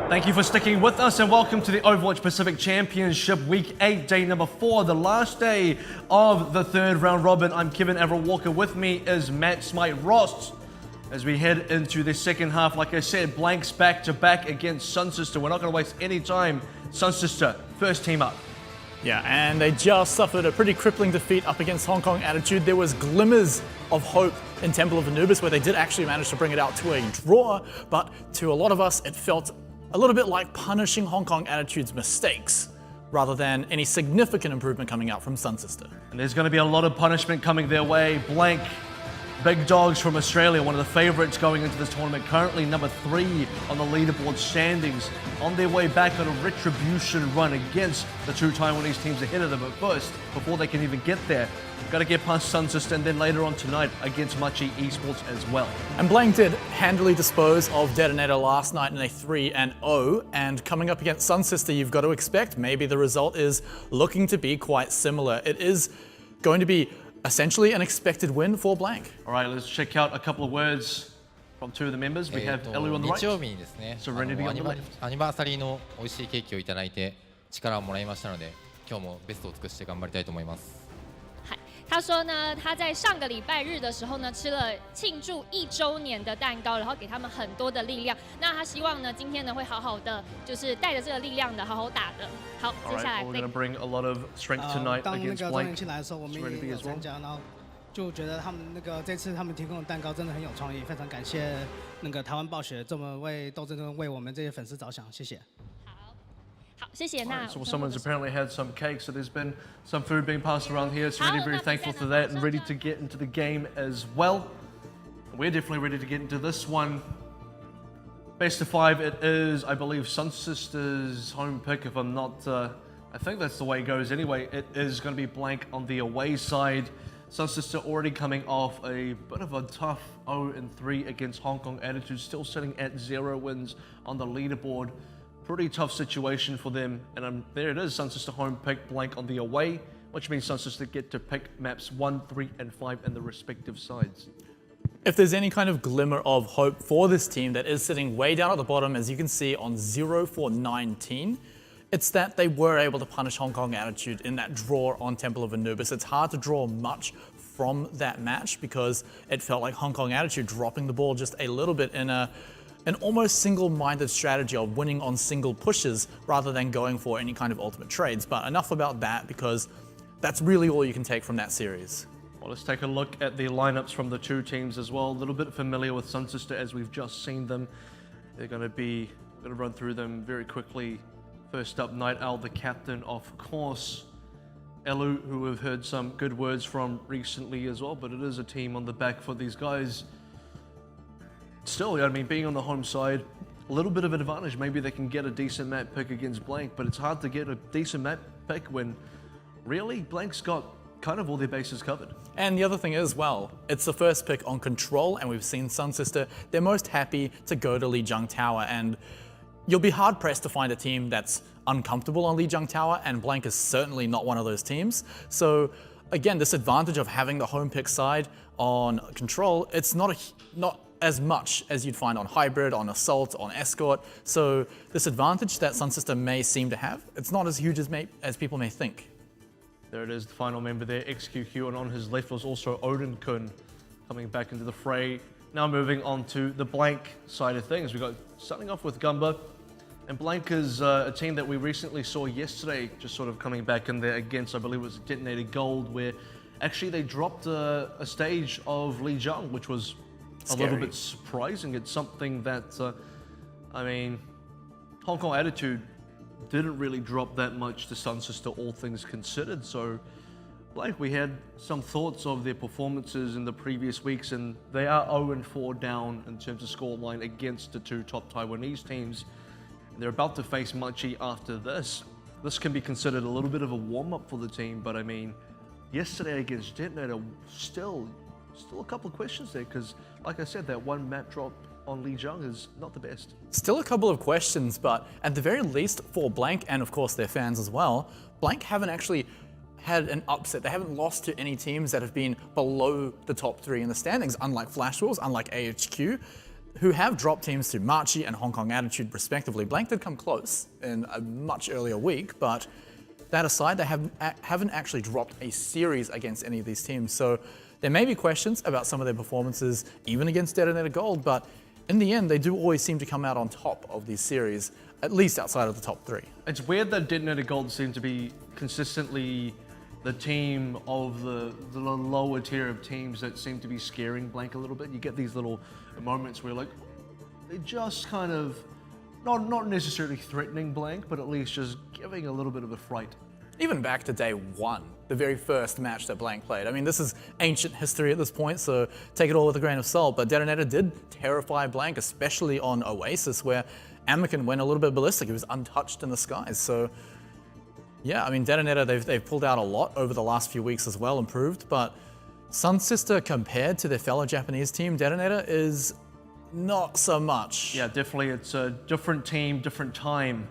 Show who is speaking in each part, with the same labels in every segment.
Speaker 1: Thank you for sticking with us and welcome to the Overwatch Pacific Championship Week 8, day number 4, the last day of the third round robin. I'm Kevin Everett Walker. With me is Matt Smite Ross. As we head into the second half, like I said, blanks back to back against SunSister. We're not going to waste any time. SunSister, first team up.
Speaker 2: Yeah, and they just suffered a pretty crippling defeat up against Hong Kong Attitude. There was glimmers of hope in Temple of Anubis where they did actually manage to bring it out to a draw, but to a lot of us it felt a little bit like punishing Hong Kong Attitude's mistakes rather than any significant improvement coming out from SunSister.
Speaker 1: And there's going to be a lot of punishment coming their way. Blank, big dogs from Australia, one of the favorites going into this tournament, currently number 3 on the leaderboard standings, on their way back on a retribution run against the two Taiwanese teams ahead of them. But first, before they can even get there, got to get past SunSister and then later on tonight against Machi Esports as well.
Speaker 2: And Blank did handily dispose of Detonator last night in a 3-0, and coming up against SunSister, you've got to expect maybe the result is looking to be quite similar. It is going to be essentially an expected win for Blank.
Speaker 1: All right, let's check out a couple of words from two of the members. We have Elu on the right,
Speaker 3: 日曜日にですね、
Speaker 1: Serenity on the left.
Speaker 3: アニバーサリーの美味しいケーキをいただいて力をもらいましたので、今日もベストを尽くして頑張りたいと思います。
Speaker 4: 他说呢，他在上个礼拜日的时候呢，吃了庆祝1周年的蛋糕，然后给他们很多的力量。那他希望呢，今天呢会好好的，就是带着这个力量的，好好打的。好，接下来
Speaker 1: we're going to bring a lot of strength tonight
Speaker 5: 当那
Speaker 1: against
Speaker 5: 个周
Speaker 1: Blank.
Speaker 5: 年庆来的时候，我们也有参加，然后就觉得他们那个这次他们提供的蛋糕真的很有创意，非常感谢那个台湾暴雪这么为斗争为我们这些粉丝着想，谢谢。
Speaker 4: 好，谢谢。那
Speaker 1: So someone's apparently had some cake, so there's been some food being passed around here. So really very thankful for that and ready to get into the game as well. We're definitely ready to get into this one. Best of 5, it is, I believe, SunSister's home pick. If I'm not, I think that's the way it goes anyway. It is going to be Blank on the away side. SunSister already coming off a bit of a tough 0-3 against Hong Kong Attitude, still sitting at 0 wins on the leaderboard. Pretty tough situation for them, and there it is, SunSister home pick, Blank on the away, which means SunSister get to pick maps 1, 3, and 5 and the respective sides.
Speaker 2: If there's any kind of glimmer of hope for this team that is sitting way down at the bottom, as you can see on 0 for 19, it's that they were able to punish Hong Kong Attitude in that draw on Temple of Anubis. It's hard to draw much from that match because it felt like Hong Kong Attitude dropping the ball just a little bit in an almost single-minded strategy of winning on single pushes rather than going for any kind of ultimate trades. But enough about that because that's really all you can take from that series.
Speaker 1: Well, let's take a look at the lineups from the two teams as well. A little bit familiar with SunSister as we've just seen them. They're going to run through them very quickly. First up, Night Owl, the captain, of course. Elu, who we've heard some good words from recently as well, but it is a team on the back for these guys. Still, I mean, being on the home side, a little bit of an advantage. Maybe they can get a decent map pick against Blank, but it's hard to get a decent map pick when really Blank's got kind of all their bases covered.
Speaker 2: And the other thing is, well, it's the first pick on Control, and we've seen SunSister, they're most happy to go to Lijiang Tower, and you'll be hard-pressed to find a team that's uncomfortable on Lijiang Tower, and Blank is certainly not one of those teams. So again, this advantage of having the home pick side on Control, it's not as much as you'd find on Hybrid, on Assault, on Escort. So this advantage that SunSister may seem to have, it's not as huge as people may think.
Speaker 1: There it is, the final member there, XQQ, and on his left was also Odin Kun coming back into the fray. Now moving on to the Blank side of things. We got starting off with Gumba, and Blank is a team that we recently saw yesterday, just sort of coming back in there against, I believe it was Detonator Gold, where actually they dropped a stage of Lijiang, which was a little bit surprising. It's something that, I mean, Hong Kong Attitude didn't really drop that much to SunSister, all things considered. So, like, we had some thoughts of their performances in the previous weeks, and they are 0-4 down in terms of scoreline against the two top Taiwanese teams. They're about to face Machi after this. This can be considered a little bit of a warm-up for the team, but I mean, yesterday against Detonator, still a couple of questions there, because like I said, that one map drop on Lijiang is not the best.
Speaker 2: Still a couple of questions, but at the very least for Blank, and of course their fans as well, Blank haven't actually had an upset. They haven't lost to any teams that have been below the top 3 in the standings, unlike Flash Wolves, unlike AHQ. who have dropped teams to Marchi and Hong Kong Attitude respectively. Blank did come close in a much earlier week, but that aside, they haven't actually dropped a series against any of these teams. So there may be questions about some of their performances, even against Detonator Gold, but in the end, they do always seem to come out on top of these series, at least outside of the top 3.
Speaker 1: It's weird that Detonator Gold seem to be consistently the team of the lower tier of teams that seem to be scaring Blank a little bit. You get these little moments where like, they just kind of, not necessarily threatening Blank, but at least just giving a little bit of a fright.
Speaker 2: Even back to day 1, the very first match that Blank played. I mean, this is ancient history at this point, so take it all with a grain of salt, but Detonator did terrify Blank, especially on Oasis, where Anakin went a little bit ballistic. He was untouched in the skies, so yeah, I mean, Detonator, they've pulled out a lot over the last few weeks as well, improved, but SunSister, compared to their fellow Japanese team, Detonator is not so much.
Speaker 1: Yeah, definitely. It's a different team, different time,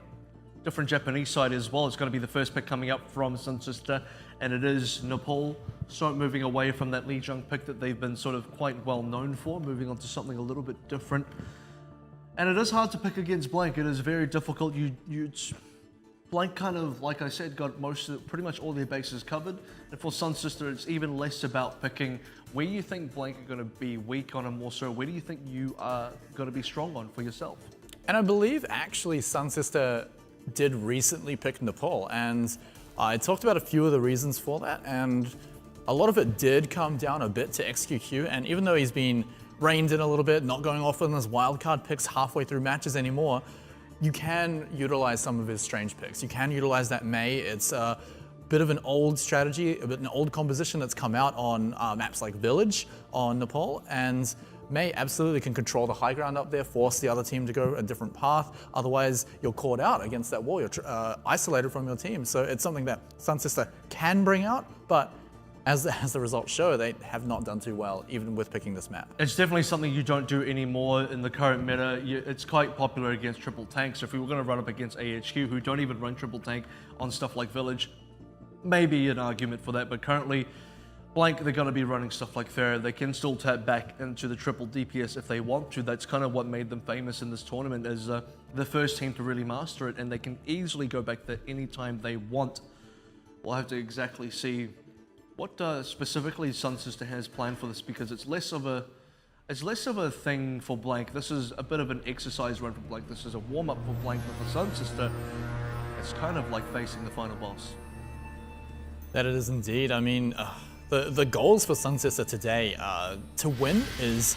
Speaker 1: different Japanese side as well. It's going to be the first pick coming up from SunSister, and it is Nepal. So moving away from that Lee Jung pick that they've been sort of quite well known for, moving on to something a little bit different. And it is hard to pick against Blank. It is very difficult. Blank kind of, like I said, got pretty much all their bases covered. And for SunSister, it's even less about picking where you think Blank are going to be weak on, and more so, where do you think you are going to be strong on for yourself?
Speaker 2: And I believe actually SunSister did recently pick Nepal, and I talked about a few of the reasons for that, and a lot of it did come down a bit to XQQ, and even though he's been reined in a little bit, not going off on his wildcard picks halfway through matches anymore, you can utilize some of his strange picks. You can utilize that Mei. It's a bit of an old strategy, a bit an old composition that's come out on maps like Village on Nepal, and Mei absolutely can control the high ground up there, force the other team to go a different path. Otherwise, you're caught out against that wall. You're isolated from your team. So it's something that SunSister can bring out, but as the results show, they have not done too well, even with picking this map.
Speaker 1: It's definitely something you don't do anymore in the current meta. It's quite popular against triple tank, so if we were going to run up against AHQ, who don't even run triple tank on stuff like Village, maybe an argument for that, but currently, Blank, they're going to be running stuff like Thera. They can still tap back into the triple DPS if they want to. That's kind of what made them famous in this tournament, as the first team to really master it, and they can easily go back there anytime they want. We'll have to exactly see what specifically SunSister has planned for this, because it's less of a thing for Blank. This is a bit of an exercise run for Blank. This is a warm-up for Blank, but for SunSister, it's kind of like facing the final boss.
Speaker 2: That it is indeed. I mean, the goals for SunSister today to win is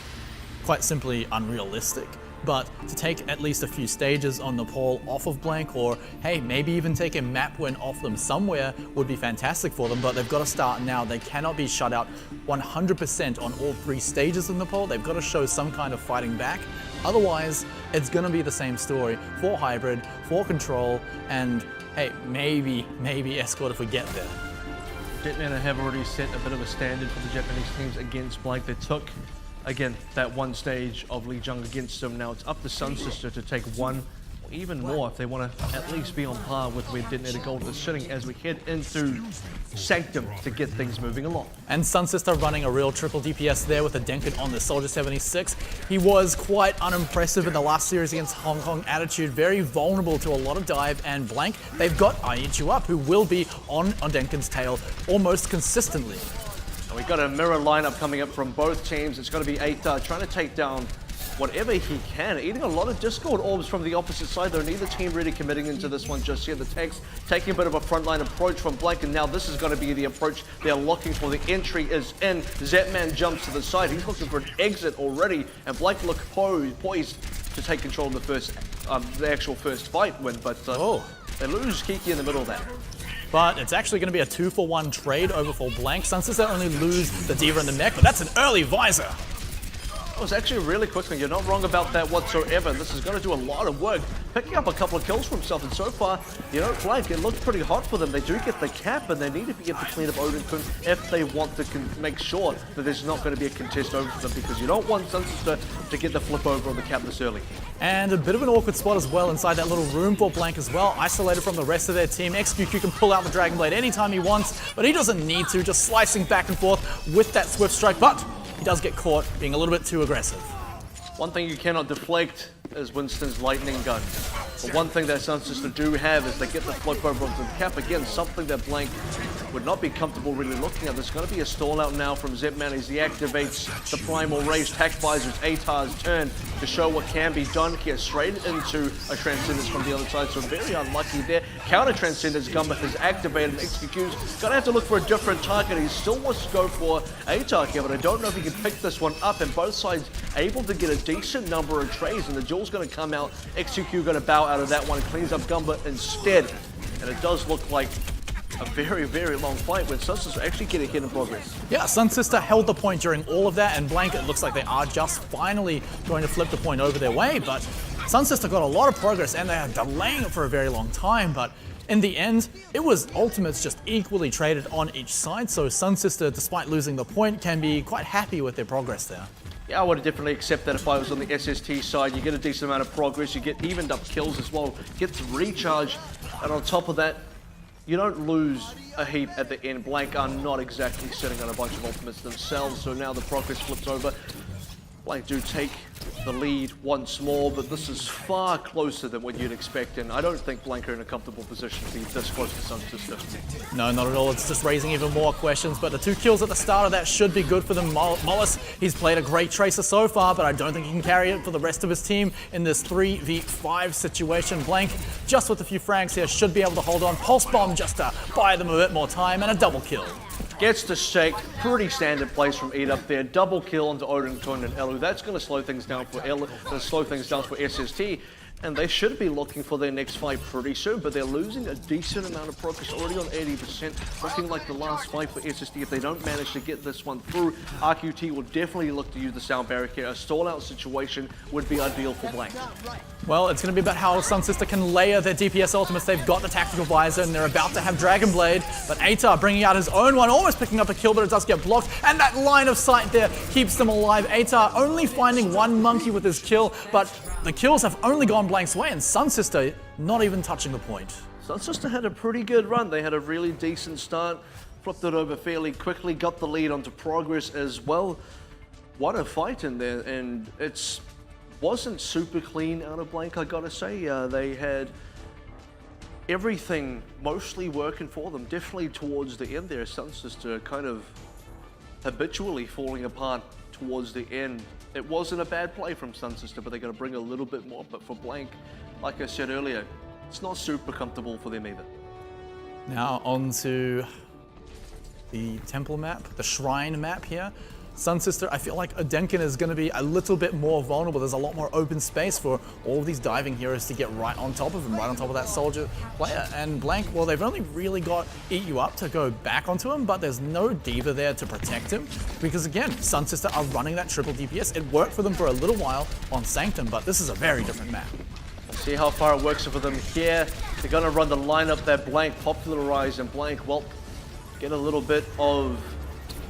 Speaker 2: quite simply unrealistic. But to take at least a few stages on Nepal off of Blank, or hey, maybe even take a map win off them somewhere would be fantastic for them, but they've got to start now. They cannot be shut out 100% on all 3 stages of Nepal. They've got to show some kind of fighting back. Otherwise, it's going to be the same story for Hybrid, for Control, and hey, maybe Escort if we get there.
Speaker 1: Detonator have already set a bit of a standard for the Japanese teams against Blank. They took, again, that one stage of Lee Jung against them. Now it's up to SunSister to take one or even more if they want to at least be on par with where Detonator Gold is sitting as we head into Sanctum to get things moving along.
Speaker 2: And SunSister running a real triple DPS there with a Denkin on the Soldier 76. He was quite unimpressive in the last series against Hong Kong Attitude, very vulnerable to a lot of dive and Blank. They've got I Eat You Up, who will be on Denkin's tail almost consistently.
Speaker 1: We've got a mirror lineup coming up from both teams. It's going to be 8 trying to take down whatever he can, eating a lot of Discord orbs from the opposite side, though neither team really committing into this one just yet. The tanks taking a bit of a frontline approach from Blank, and now this is going to be the approach they're looking for. The entry is in. Zetman jumps to the side. He's looking for an exit already, and Blank look poised to take control of the actual first fight win, but they lose Kiki in the middle of that.
Speaker 2: But it's actually going to be a 2-for-1 trade over for Blank. SunSister only lose the D.Va in the mech, but that's an early visor.
Speaker 1: It was actually really quick, and you're not wrong about that whatsoever. This is going to do a lot of work, picking up a couple of kills for himself, and so far, you know, Blank, it looks pretty hot for them. They do get the cap, and they need to be able to clean up Odin Kun if they want to make sure that there's not going to be a contest over for them, because you don't want SunSister to get the flip over on the cap this early.
Speaker 2: And a bit of an awkward spot as well inside that little room for Blank as well, isolated from the rest of their team. XQQ can pull out the Dragon Blade anytime he wants, but he doesn't need to, just slicing back and forth with that Swift Strike, but he does get caught being a little bit too aggressive.
Speaker 1: One thing you cannot deflect is Winston's lightning gun. But one thing that SunSister do have is they get the flip over onto the cap. Again, something that Blank would not be comfortable really looking at. There's going to be a stall out now from Zepman as he activates the Primal Rage. Tac Visors, Atar's turn to show what can be done here. Straight into a Transcendence from the other side, so very unlucky there. Counter Transcendence, Gumba has activated and executes. Going to have to look for a different target. He still wants to go for Atar here, but I don't know if he can pick this one up. And both sides able to get a decent number of trades, and the duel's going to come out. XQQ going to bow out of that one, cleans up Gumba instead. And it does look like a very, very long fight when SunSister actually get a hit in progress.
Speaker 2: Yeah, SunSister held the point during all of that, and Blank, it looks like they are just finally going to flip the point over their way, but SunSister got a lot of progress and they are delaying it for a very long time, but in the end, it was ultimates just equally traded on each side, so SunSister, despite losing the point, can be quite happy with their progress there.
Speaker 1: Yeah, I would definitely accept that if I was on the SST side. You get a decent amount of progress, you get evened up kills as well, get to recharge, and on top of that, you don't lose a heap at the end. Blank are not exactly sitting on a bunch of ultimates themselves, so now the progress flips over. Blank do take the lead once more, but this is far closer than what you'd expect, and I don't think Blank are in a comfortable position to be this close to SunSister.
Speaker 2: No, not at all. It's just raising even more questions, but the 2 kills at the start of that should be good for them. Mollis, he's played a great Tracer so far, but I don't think he can carry it for the rest of his team in this 3v5 situation. Blank, just with a few frags here, should be able to hold on. Pulse Bomb just to buy them a bit more time, and a double kill.
Speaker 1: Gets the shake, pretty standard plays from Eat Up there. Double kill onto Odin, Kun, and Elu. That's going to slow things down for SST. And they should be looking for their next fight pretty soon, but they're losing a decent amount of progress, already on 80%, looking like the last fight for SST. If they don't manage to get this one through, RQT will definitely look to use the sound barrier here. A stall-out situation would be ideal for Blank.
Speaker 2: Well, it's going to be about how SunSister can layer their DPS ultimates. They've got the Tactical Visor, and they're about to have Dragon Blade, but Atar bringing out his own one, almost picking up a kill, but it does get blocked, and that line of sight there keeps them alive. Atar only finding one monkey with his kill, but the kills have only gone Blank's way, and SunSister not even touching the point.
Speaker 1: SunSister had a pretty good run. They had a really decent start, flipped it over fairly quickly, got the lead onto progress as well. What a fight in there, and it wasn't super clean out of Blank, I gotta say. They had everything mostly working for them. Definitely towards the end there, SunSister kind of habitually falling apart towards the end. It wasn't a bad play from SunSister, but they're going to bring a little bit more. But for Blank, like I said earlier, it's not super comfortable for them either.
Speaker 2: Now on to the temple map, the shrine map here. SunSister, I feel like Odenkin is going to be a little bit more vulnerable. There's a lot more open space for all of these diving heroes to get right on top of him, right on top of that soldier player. And Blank, well, they've only really got Eat You Up to go back onto him, but there's no Diva there to protect him. Because again, SunSister are running that triple DPS. It worked for them for a little while on Sanctum, but this is a very different map.
Speaker 1: See how far it works for them here. They're going to run the lineup that Blank popularized, and Blank, well, get a little bit of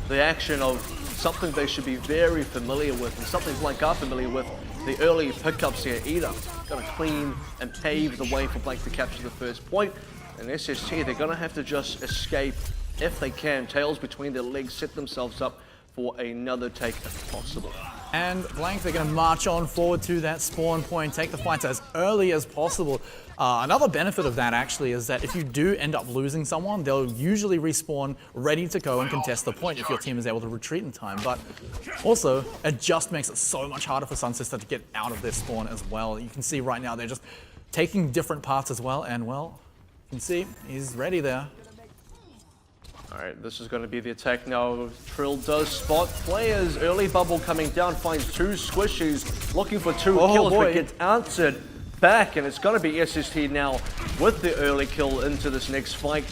Speaker 1: the action of something they should be very familiar with, and something Blank are familiar with. The early pickups here, Eater, going to clean and pave the way for Blank to capture the first point. And SST, they're going to have to just escape if they can. Tails between their legs, set themselves up for another take if possible.
Speaker 2: And Blank, they're going to march on forward to that spawn point, take the fights as early as possible. Another benefit of that actually is that if you do end up losing someone, they'll usually respawn ready to go and contest the point if your team is able to retreat in time. But also, it just makes it so much harder for SunSister to get out of their spawn as well. You can see right now they're just taking different paths as well, and well, you can see he's ready there.
Speaker 1: All right, this is going to be the attack now. Trill does spot players. Early bubble coming down, finds 2 squishies, looking for 2 kills, but gets answered back, and it's going to be SST now with the early kill into this next fight.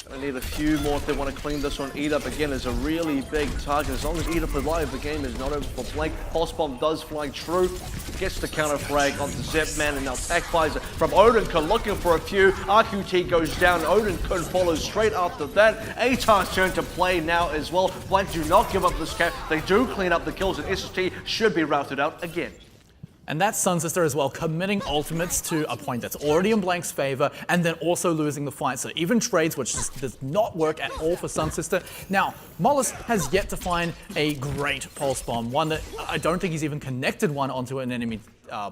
Speaker 1: Gonna need a few more if they want to clean this one. Eat Up again is a really big target. As long as Eat Up is alive, the game is not over for Blank. Pulse Bomb does fly true. Gets the counter frag onto Zepman, and now Tac Visor from Odin Kun looking for a few. RQT goes down. Odin Kun follows straight after that. Atar's turn to play now as well. Blank do not give up this cap. They do clean up the kills, and SST should be routed out again.
Speaker 2: And that's SunSister as well, committing ultimates to a point that's already in Blank's favor and then also losing the fight. So even trades, which just does not work at all for SunSister. Now, Mollis has yet to find a great pulse bomb, one that I don't think he's even connected one onto an enemy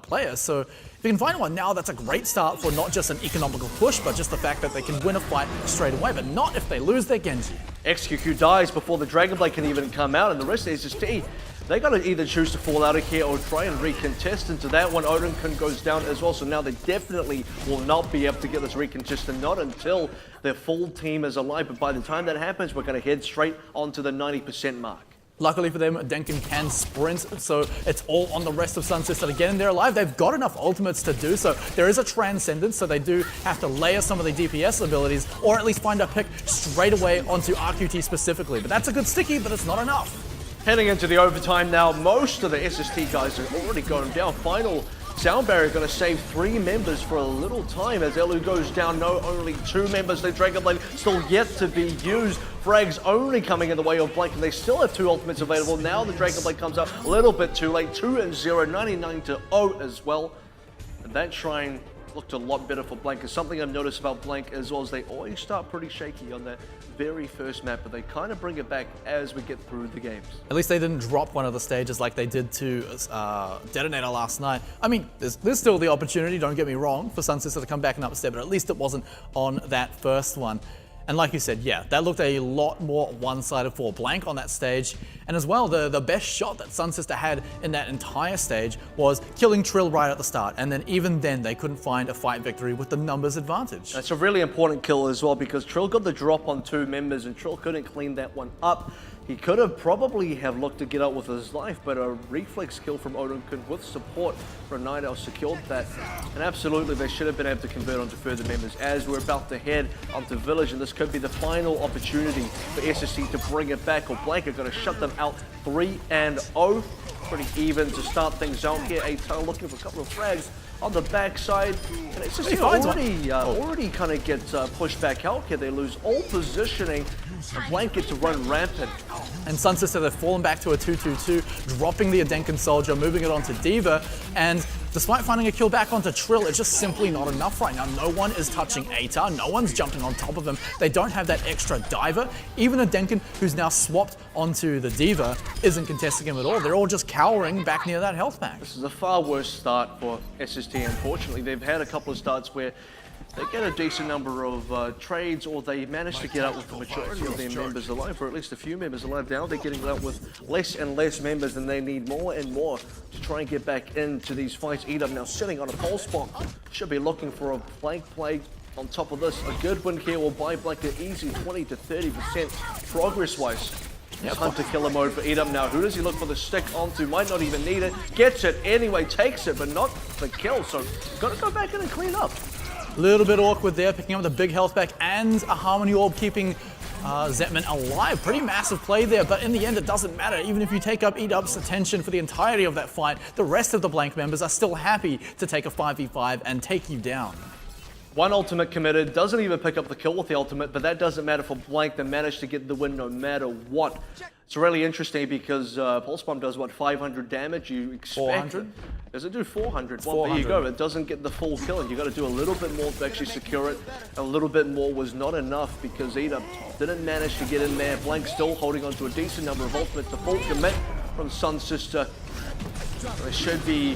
Speaker 2: player. So if you can find one now, that's a great start for not just an economical push, but just the fact that they can win a fight straight away, but not if they lose their Genji.
Speaker 1: XQQ dies before the Dragon Blade can even come out, and the rest of SST, they got to either choose to fall out of here or try and recontest into that one. Odinkun goes down as well, so now they definitely will not be able to get this recontested, not until their full team is alive. But by the time that happens, we're going to head straight onto the 90% mark.
Speaker 2: Luckily for them, Denkin can sprint, so it's all on the rest of SunSister to get in there alive. They've got enough ultimates to do so. There is a transcendence, so they do have to layer some of the DPS abilities, or at least find a pick straight away onto RQT specifically. But that's a good sticky, but it's not enough.
Speaker 1: Heading into the overtime now, most of the SST guys are already going down. Final sound barrier going to save 3 members for a little time as Elu goes down. No, only 2 members. The Dragon Blade still yet to be used. Frags only coming in the way of Blank, and they still have 2 ultimates available. Now the Dragon Blade comes up a little bit too late. 2-0, 99-0 as well. And that shrine looked a lot better for Blank. Because something I've noticed about Blank as well is they always start pretty shaky on that very first map, but they kind of bring it back as we get through the games.
Speaker 2: At least they didn't drop one of the stages like they did to Detonator last night. I mean, there's still the opportunity, don't get me wrong, for SunSister to come back and upstep, but at least it wasn't on that first one. And like you said, yeah, that looked a lot more one-sided for Blank on that stage. And as well, the best shot that SunSister had in that entire stage was killing Trill right at the start. And then even then, they couldn't find a fight victory with the numbers advantage.
Speaker 1: That's a really important kill as well, because Trill got the drop on 2 members and Trill couldn't clean that one up. He could have probably have looked to get out with his life, but a reflex kill from Odinkun with support from Nidal secured that. And absolutely, they should have been able to convert onto further members as we're about to head onto Village, and this could be the final opportunity for SSC to bring it back, or Blank are going to shut them out 3-0. Pretty even to start things out here. A-Tail looking for a couple of frags on the backside, and it's just already kind of get pushed back out here. They lose all positioning, and Blank gets to run rampant.
Speaker 2: And SunSister, they've fallen back to a 2-2-2, dropping the Adenkan Soldier, moving it onto D.Va, and despite finding a kill back onto Trill, it's just simply not enough right now. No one is touching Atar, no one's jumping on top of him. They don't have that extra diver. Even Adenkan, who's now swapped onto the D.Va, isn't contesting him at all. They're all just cowering back near that health pack.
Speaker 1: This is a far worse start for SST, unfortunately. They've had a couple of starts where they get a decent number of trades, or they manage to get out with the majority of their members alive, or at least a few members alive. Now they're getting out with less and less members, and they need more and more to try and get back into these fights. Edom now sitting on a pulse bomb. Should be looking for a Blank play on top of this. A good win here will buy Blank an easy 20 to 30% progress-wise. It's hunter killer mode for Edom now. Who does he look for the stick onto? Might not even need it. Gets it anyway, takes it, but not the kill. So got to go back in and clean up.
Speaker 2: A little bit awkward there, picking up the big health back and a Harmony Orb keeping Zetman alive. Pretty massive play there, but in the end it doesn't matter. Even if you take up Edup's attention for the entirety of that fight, the rest of the Blank members are still happy to take a 5v5 and take you down.
Speaker 1: One ultimate committed, doesn't even pick up the kill with the ultimate, but that doesn't matter for Blank. They managed to get the win no matter what. It's really interesting because Pulse Bomb does, what, 500 damage? You expect
Speaker 2: 400?
Speaker 1: Does it do 400? Well,
Speaker 2: 400.
Speaker 1: there you go. It doesn't get the full kill, and you got to do a little bit more to actually secure it. A little bit more was not enough because Edom didn't manage to get in there. Blank still holding on to a decent number of ultimates. The full commit from SunSister. They should be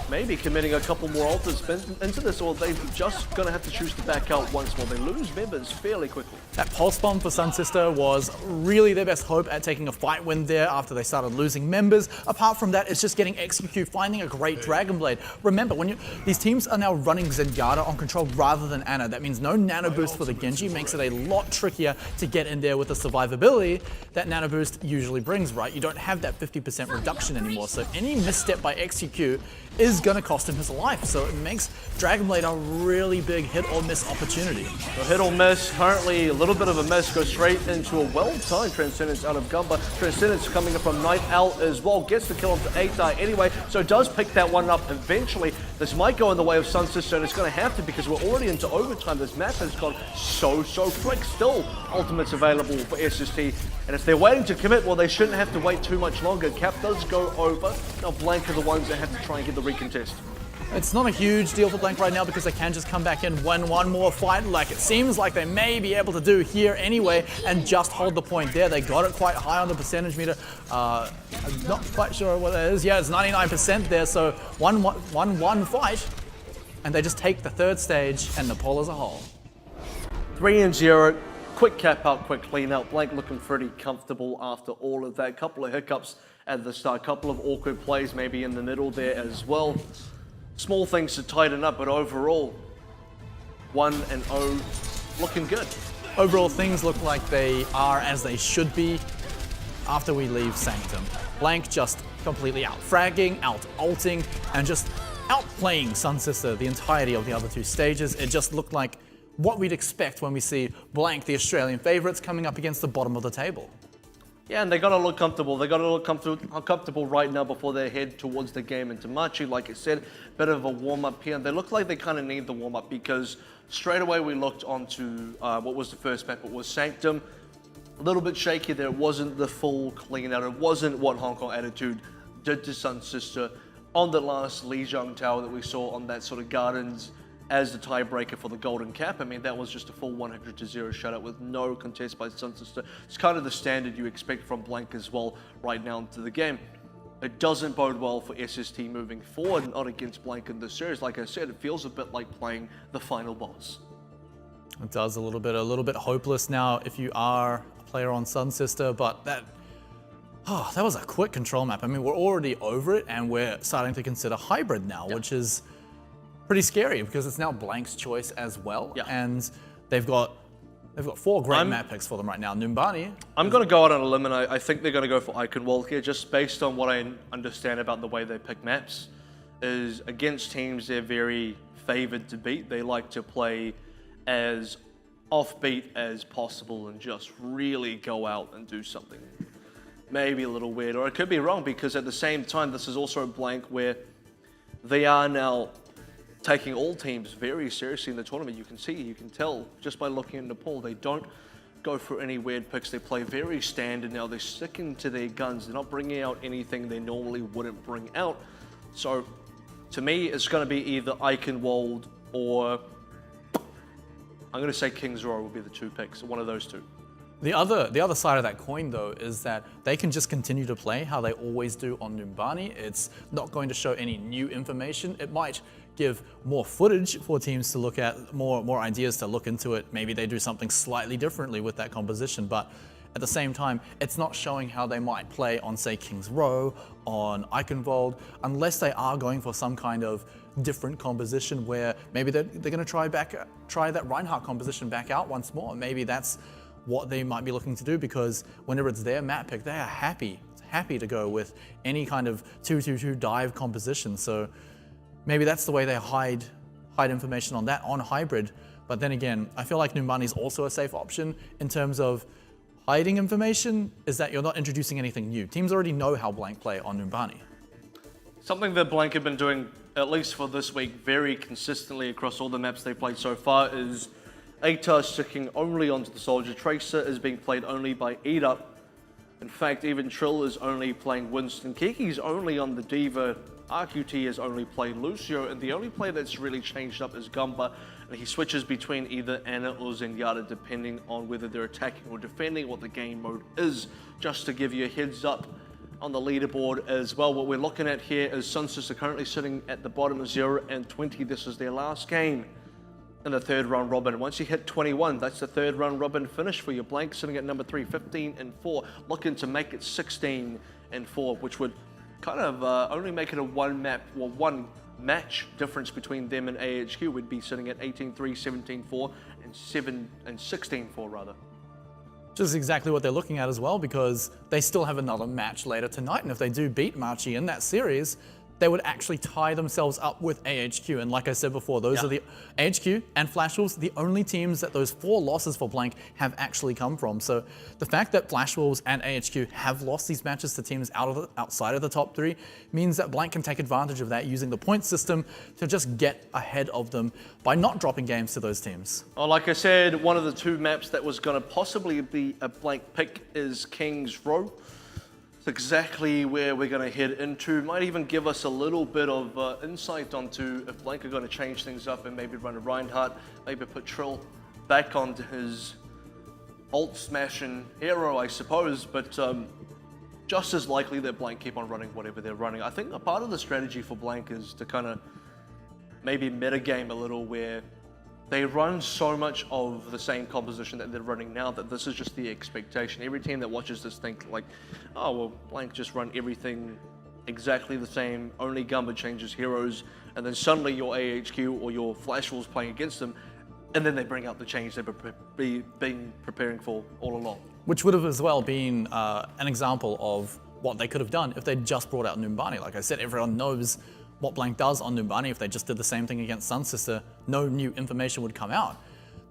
Speaker 1: maybe committing a couple more ultimates into this, or they're just going to have to choose to back out once more. They lose members fairly quickly.
Speaker 2: That pulse bomb for SunSister was really their best hope at taking a fight win there after they started losing members. Apart from that, it's just getting XQQ, finding a great Dragon Blade. Remember, these teams are now running Zenyatta on control rather than Ana. That means no nano boost for the Genji, makes it a lot trickier to get in there with the survivability that nano boost usually brings, right? You don't have that 50% reduction anymore, so any misstep by XQQ is is going to cost him his life. So it makes Dragon Blade a really big hit or miss opportunity.
Speaker 1: So hit or miss, currently a little bit of a miss, goes straight into a well-timed Transcendence out of Gumba. Transcendence coming in from Night Owl as well, gets the kill onto 8-die anyway, so does pick that one up eventually. This might go in the way of SunSister, and it's going to have to because we're already into overtime. This map has gone so quick. Still, ultimates available for SST, and if they're waiting to commit, well, they shouldn't have to wait too much longer. Cap does go over. Now Blank are the ones that have to try and get the recontest.
Speaker 2: It's not a huge deal for Blank right now because they can just come back in, win one more fight like it seems like they may be able to do here anyway, and just hold the point there. They got it quite high on the percentage meter. I'm not quite sure what it is. Yeah, it's 99% there, so one fight, and they just take the third stage and Nepal as a whole.
Speaker 1: 3-0, quick cap out, quick clean out. Blank looking pretty comfortable after all of that. Couple of hiccups at the start, couple of awkward plays maybe in the middle there as well. Small things to tighten up, but overall, 1-0, looking good.
Speaker 2: Overall, things look like they are as they should be after we leave Sanctum. Blank just completely out-fragging, out-ulting, and just outplaying SunSister the entirety of the other two stages. It just looked like what we'd expect when we see Blank, the Australian favourites, coming up against the bottom of the table.
Speaker 1: Yeah, and they got to look comfortable. They got to look comfortable right now before they head towards the game into Machi. Like I said, bit of a warm-up here. And they look like they kind of need the warm-up because straight away we looked onto what was the first map. It was Sanctum. A little bit shaky there. It wasn't the full clean out. It wasn't what Hong Kong Attitude did to SunSister on the last Lijiang Tower that we saw on that sort of Gardens as the tiebreaker for the golden cap. I mean, that was just a full 100-0 shutout with no contest by SunSister. It's kind of the standard you expect from Blank as well right now into the game. It doesn't bode well for SST moving forward, not against Blank in this series. Like I said, it feels a bit like playing the final boss.
Speaker 2: It does a little bit hopeless now if you are a player on SunSister, but that was a quick control map. I mean, we're already over it and we're starting to consider hybrid now, which is pretty scary because it's now Blank's choice as well.
Speaker 1: Yeah.
Speaker 2: And they've got 4 great map picks for them right now. Numbani.
Speaker 1: I'm going to go out on a limb, and I think they're going to go for Iconwald here, just based on what I understand about the way they pick maps. Is against teams they're very favored to beat. They like to play as offbeat as possible and just really go out and do something maybe a little weird. Or it could be wrong because at the same time, this is also a Blank where they are now taking all teams very seriously in the tournament. You can tell just by looking at Nepal, they don't go for any weird picks. They play very standard now. They're sticking to their guns. They're not bringing out anything they normally wouldn't bring out. So to me, it's going to be either Eichenwald or I'm going to say King's Row will be the 2 picks, one of those 2.
Speaker 2: The other side of that coin, though, is that they can just continue to play how they always do on Numbani. It's not going to show any new information. It might give more footage for teams to look at, more ideas to look into it. Maybe they do something slightly differently with that composition, but at the same time, it's not showing how they might play on, say, King's Row, on Eichenwald, unless they are going for some kind of different composition where maybe they're going to try that Reinhardt composition back out once more. Maybe that's what they might be looking to do, because whenever it's their map pick, they are happy to go with any kind of 2-2-2 dive composition. So maybe that's the way they hide information on that, on hybrid. But then again, I feel like Numbani is also a safe option in terms of hiding information, is that you're not introducing anything new. Teams already know how Blank play on Numbani.
Speaker 1: Something that Blank have been doing, at least for this week, very consistently across all the maps they played so far is Atar sticking only onto the Soldier. Tracer is being played only by Eat-Up. In fact, even Trill is only playing Winston. Kiki's only on the Diva. RQT has only played Lucio, and the only player that's really changed up is Gumba, and he switches between either Ana or Zenyatta depending on whether they're attacking or defending, what the game mode is, just to give you a heads up on the leaderboard as well. What we're looking at here is SunSister currently sitting at the bottom of 0-20. This is their last game in the 3rd round robin. Once you hit 21, that's the 3rd round robin finish for your Blank, sitting at number 3, 15-4, looking to make it 16-4, which would kind of only make it a one match difference between them and AHQ. Would be sitting at 18-3, 17-4, and 16-4 rather.
Speaker 2: Which is exactly what they're looking at as well, because they still have another match later tonight, and if they do beat Machi in that series, they would actually tie themselves up with AHQ. And like I said before, those are the AHQ and Flash Wolves, the only teams that those 4 losses for Blank have actually come from. So the fact that Flash Wolves and AHQ have lost these matches to teams outside of the top 3 means that Blank can take advantage of that using the point system to just get ahead of them by not dropping games to those teams.
Speaker 1: Oh, like I said, one of the 2 maps that was going to possibly be a Blank pick is King's Row. Exactly where we're going to head into. Might even give us a little bit of insight onto if Blank are going to change things up and maybe run a Reinhardt, maybe put Trill back onto his ult smashing hero, I suppose, but just as likely that Blank keep on running whatever they're running. I think a part of the strategy for Blank is to kind of maybe metagame a little, where they run so much of the same composition that they're running now that this is just the expectation. Every team that watches this think like, oh, well, Blank just run everything exactly the same, only Gumba changes heroes, and then suddenly your AHQ or your Flash Wolves playing against them, and then they bring out the change they've been preparing for all along.
Speaker 2: Which would have as well been an example of what they could have done if they'd just brought out Numbani. Like I said, everyone knows what Blank does on Numbani. If they just did the same thing against SunSister, no new information would come out.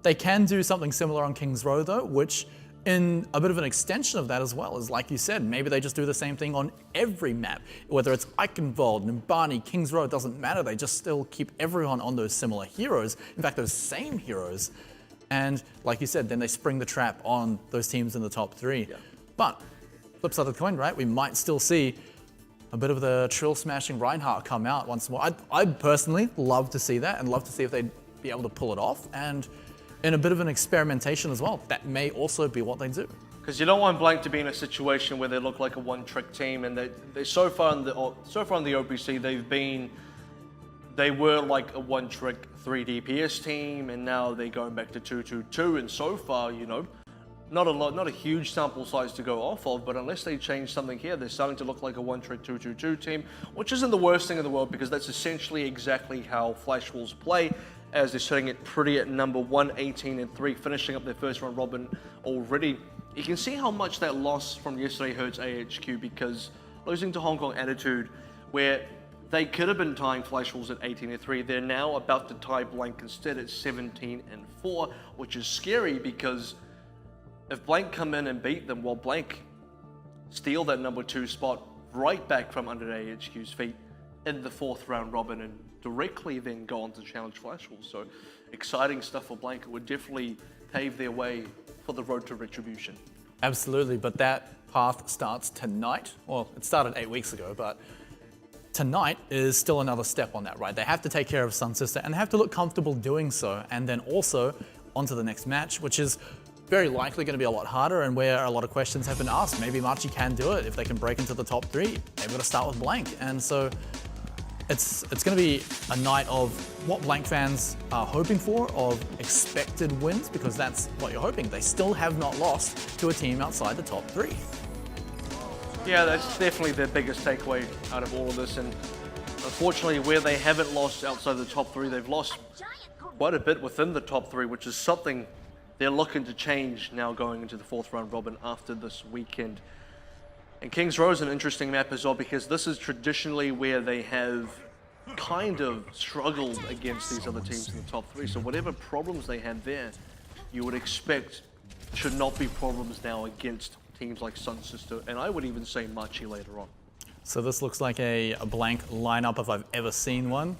Speaker 2: They can do something similar on King's Row though, which in a bit of an extension of that as well is, like you said, maybe they just do the same thing on every map. Whether it's Eichenwald, Numbani, King's Row, it doesn't matter. They just still keep everyone on those similar heroes. In fact, those same heroes. And like you said, then they spring the trap on those teams in the top 3. Yeah. But flip side of the coin, right? We might still see a bit of the Trill smashing Reinhardt come out once more. I'd personally love to see that and love to see if they'd be able to pull it off. And in a bit of an experimentation as well, that may also be what they do.
Speaker 1: Because you don't want Blank to be in a situation where they look like a one-trick team, and they so far in the OPC they were like a one-trick 3 DPS team, and now they're going back to 2-2-2, and so far, you know, not a huge sample size to go off of, but unless they change something here, they're starting to look like a one-trick 2-2-2 team, which isn't the worst thing in the world, because that's essentially exactly how Flash Wolves play, as they're sitting it pretty at number 1, 18-3, finishing up their first round robin already. You can see how much that loss from yesterday hurts AHQ, because losing to Hong Kong Attitude, where they could have been tying Flash Wolves at 18-3, they're now about to tie Blank instead at 17-4, which is scary, because if Blank come in and beat them, well, Blank steal that number 2 spot right back from under AHQ's feet in the 4th round robin, and directly then go on to challenge Flash Wolves. So exciting stuff for Blank. It would definitely pave their way for the road to retribution.
Speaker 2: Absolutely, but that path starts tonight. Well, it started 8 weeks ago, but tonight is still another step on that, right? They have to take care of SunSister and they have to look comfortable doing so, and then also onto the next match, which is very likely going to be a lot harder, and where a lot of questions have been asked. Maybe Marchi can do it if they can break into the top 3. They've got to start with Blank, and so it's going to be a night of what Blank fans are hoping for, of expected wins, because that's what you're hoping. They still have not lost to a team outside the top 3.
Speaker 1: Yeah, that's definitely their biggest takeaway out of all of this, and unfortunately where they haven't lost outside the top 3, they've lost quite a bit within the top 3, which is something they're looking to change now going into the 4th round robin after this weekend. And King's Row is an interesting map as well, because this is traditionally where they have kind of struggled against these other teams in the top 3. So whatever problems they had there, you would expect should not be problems now against teams like SunSister, and I would even say Marchi later on.
Speaker 2: So this looks like a Blank lineup if I've ever seen one.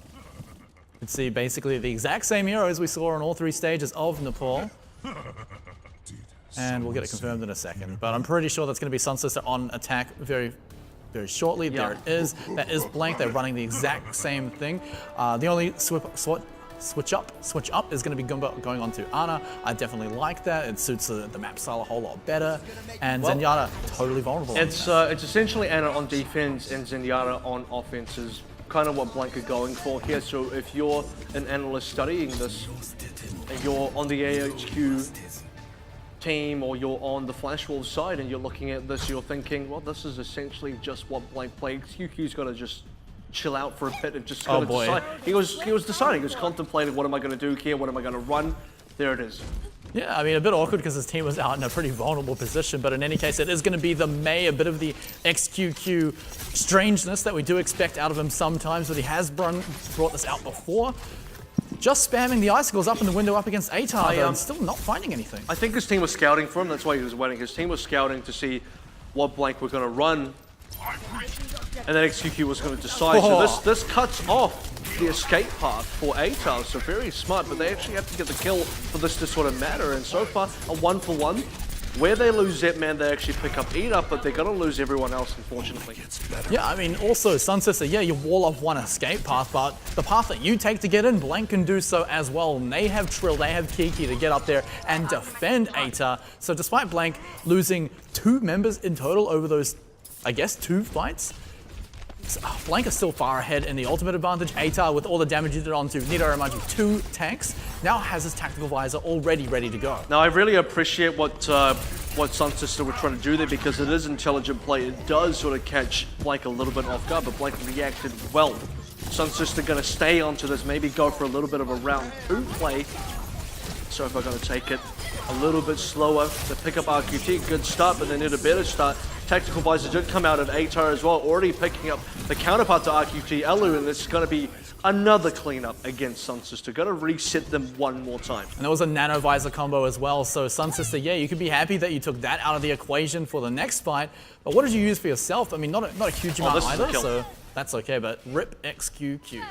Speaker 2: You can see basically the exact same heroes we saw on all 3 stages of Nepal. And we'll get it confirmed in a second, but I'm pretty sure that's going to be SunSister on attack very, very shortly. There it is. That is Blank. They're running the exact same thing. The only switch up is going to be Gumba going on to Ana. I definitely like that. It suits the map style a whole lot better. And Zenyatta totally vulnerable.
Speaker 1: It's essentially Ana on defense and Zenyatta on offense is kind of what Blank are going for here. So if you're an analyst studying this, and you're on the AHQ team, or you're on the Flash Wolves side and you're looking at this, you're thinking, well, this is essentially just what Blank played. QQ's got to just chill out for a bit and just got to decide. He was deciding, he was contemplating, what am I going to do here? What am I going to run? There it is.
Speaker 2: Yeah, I mean, a bit awkward because his team was out in a pretty vulnerable position, but in any case, it is going to be the May, a bit of the XQQ strangeness that we do expect out of him sometimes, but he has brought this out before. Just spamming the icicles up in the window up against Atar, though, and still not finding anything.
Speaker 1: I think his team was scouting for him, that's why he was waiting. His team was scouting to see what blank we're going to run, and then XQQ was going to decide. So this cuts off the escape path for Atar, so very smart, but they actually have to get the kill for this to sort of matter, and so far, a 1-for-1. Where they lose Zetman, they actually pick up Eat Up, but they're going to lose everyone else, unfortunately.
Speaker 2: Yeah, I mean, also, SunSister, yeah, you wall off one escape path, but the path that you take to get in, Blank can do so as well. And they have Trill, they have Kiki to get up there and defend Atar. So despite Blank losing 2 members in total over those, I guess, 2 fights, Blank is still far ahead in the ultimate advantage. Atar, with all the damage he did onto, need to remind you, 2 tanks, now has his tactical visor already ready to go.
Speaker 1: Now, I really appreciate what SunSister were trying to do there, because it is intelligent play. It does sort of catch Blank a little bit off guard, but Blank reacted well. SunSister going to stay onto this, maybe go for a little bit of a round 2 play. So if I'm going to take it a little bit slower, they pick up RQT, good start, but they need a better start. Tactical visor did come out of Atar as well, already picking up the counterpart to RQT, Elu, and it's going to be another cleanup against SunSister. Got to reset them one more time.
Speaker 2: And there was a nano visor combo as well, so SunSister, yeah, you could be happy that you took that out of the equation for the next fight, but what did you use for yourself? I mean, not a huge amount either, so that's okay, but rip XQQ.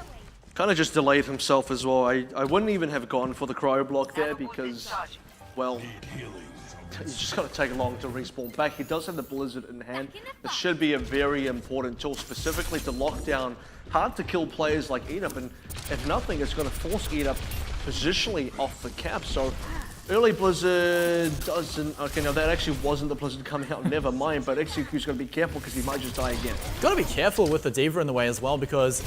Speaker 1: Kind of just delayed himself as well. I wouldn't even have gone for the cryo block there because, well, he's just got to take long to respawn back. He does have the Blizzard in hand. This should be a very important tool, specifically to lock down hard to kill players like Eat-Up, and if nothing, it's going to force Eat-Up positionally off the cap. So early Blizzard doesn't, okay, no, that actually wasn't the Blizzard coming out, never mind, but XQQ's going to be careful because he might just die again.
Speaker 2: Got to be careful with the Diva in the way as well, because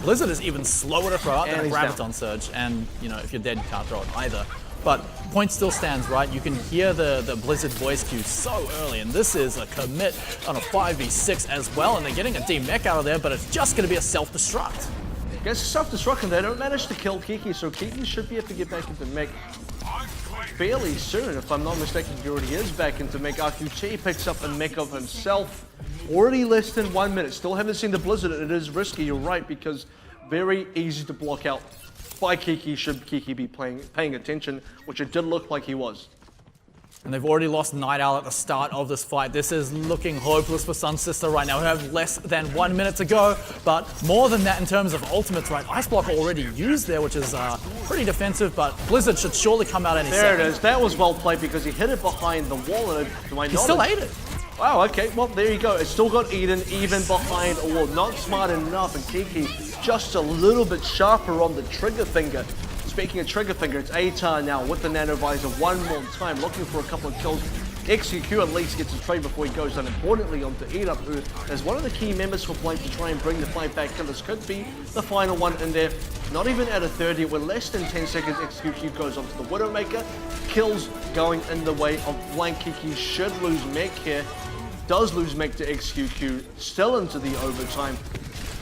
Speaker 2: Blizzard is even slower to throw out than a Graviton Surge, and, you know, if you're dead, you can't throw it either. But point still stands, right? You can hear the Blizzard voice cue so early, and this is a commit on a 5v6 as well, and they're getting a D-Mech out of there, but it's just going to be a self-destruct.
Speaker 1: Gets self-destruct, and they don't manage to kill Kiki, so Kiki should be able to get back into mech fairly soon. If I'm not mistaken, he already is back into mech. RQT picks up a mech of himself. Already less than 1 minute. Still haven't seen the Blizzard. It is risky, you're right, because very easy to block out by Kiki should Kiki be paying attention, which it did look like he was.
Speaker 2: And they've already lost Night Owl at the start of this fight. This is looking hopeless for SunSister right now, who have less than 1 minute to go. But more than that in terms of ultimates, right? Ice Block already used there, which is pretty defensive, but Blizzard should surely come out any second.
Speaker 1: There it is. That was well played because he hit it behind the wall. And
Speaker 2: he still ate it.
Speaker 1: Wow, okay, well, there you go. It's still got Eden even behind a wall. Not smart enough, and Kiki just a little bit sharper on the trigger finger. Speaking of trigger finger, it's Atar now with the nano visor one more time, looking for a couple of kills. XQQ at least gets a trade before he goes down, importantly onto Eat-Up, who is one of the key members for Blake to try and bring the fight back. And this could be the final one in there. Not even at a 30, we're less than 10 seconds. XQQ goes onto the Widowmaker. Kills going in the way of Blank. Kiki should lose mech here. Does lose mech to XQQ, still into the overtime.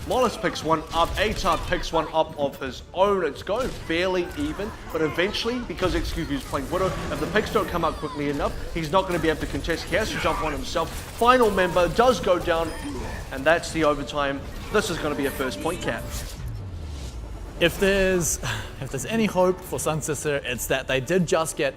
Speaker 1: Mollis picks one up, Atar picks one up of his own. It's going fairly even, but eventually, because XQQ is playing Widow, if the picks don't come out quickly enough, he's not going to be able to contest. He has to jump on himself. Final member does go down, and that's the overtime. This is going to be a first point cap.
Speaker 2: If there's any hope for SunSister, it's that they did just get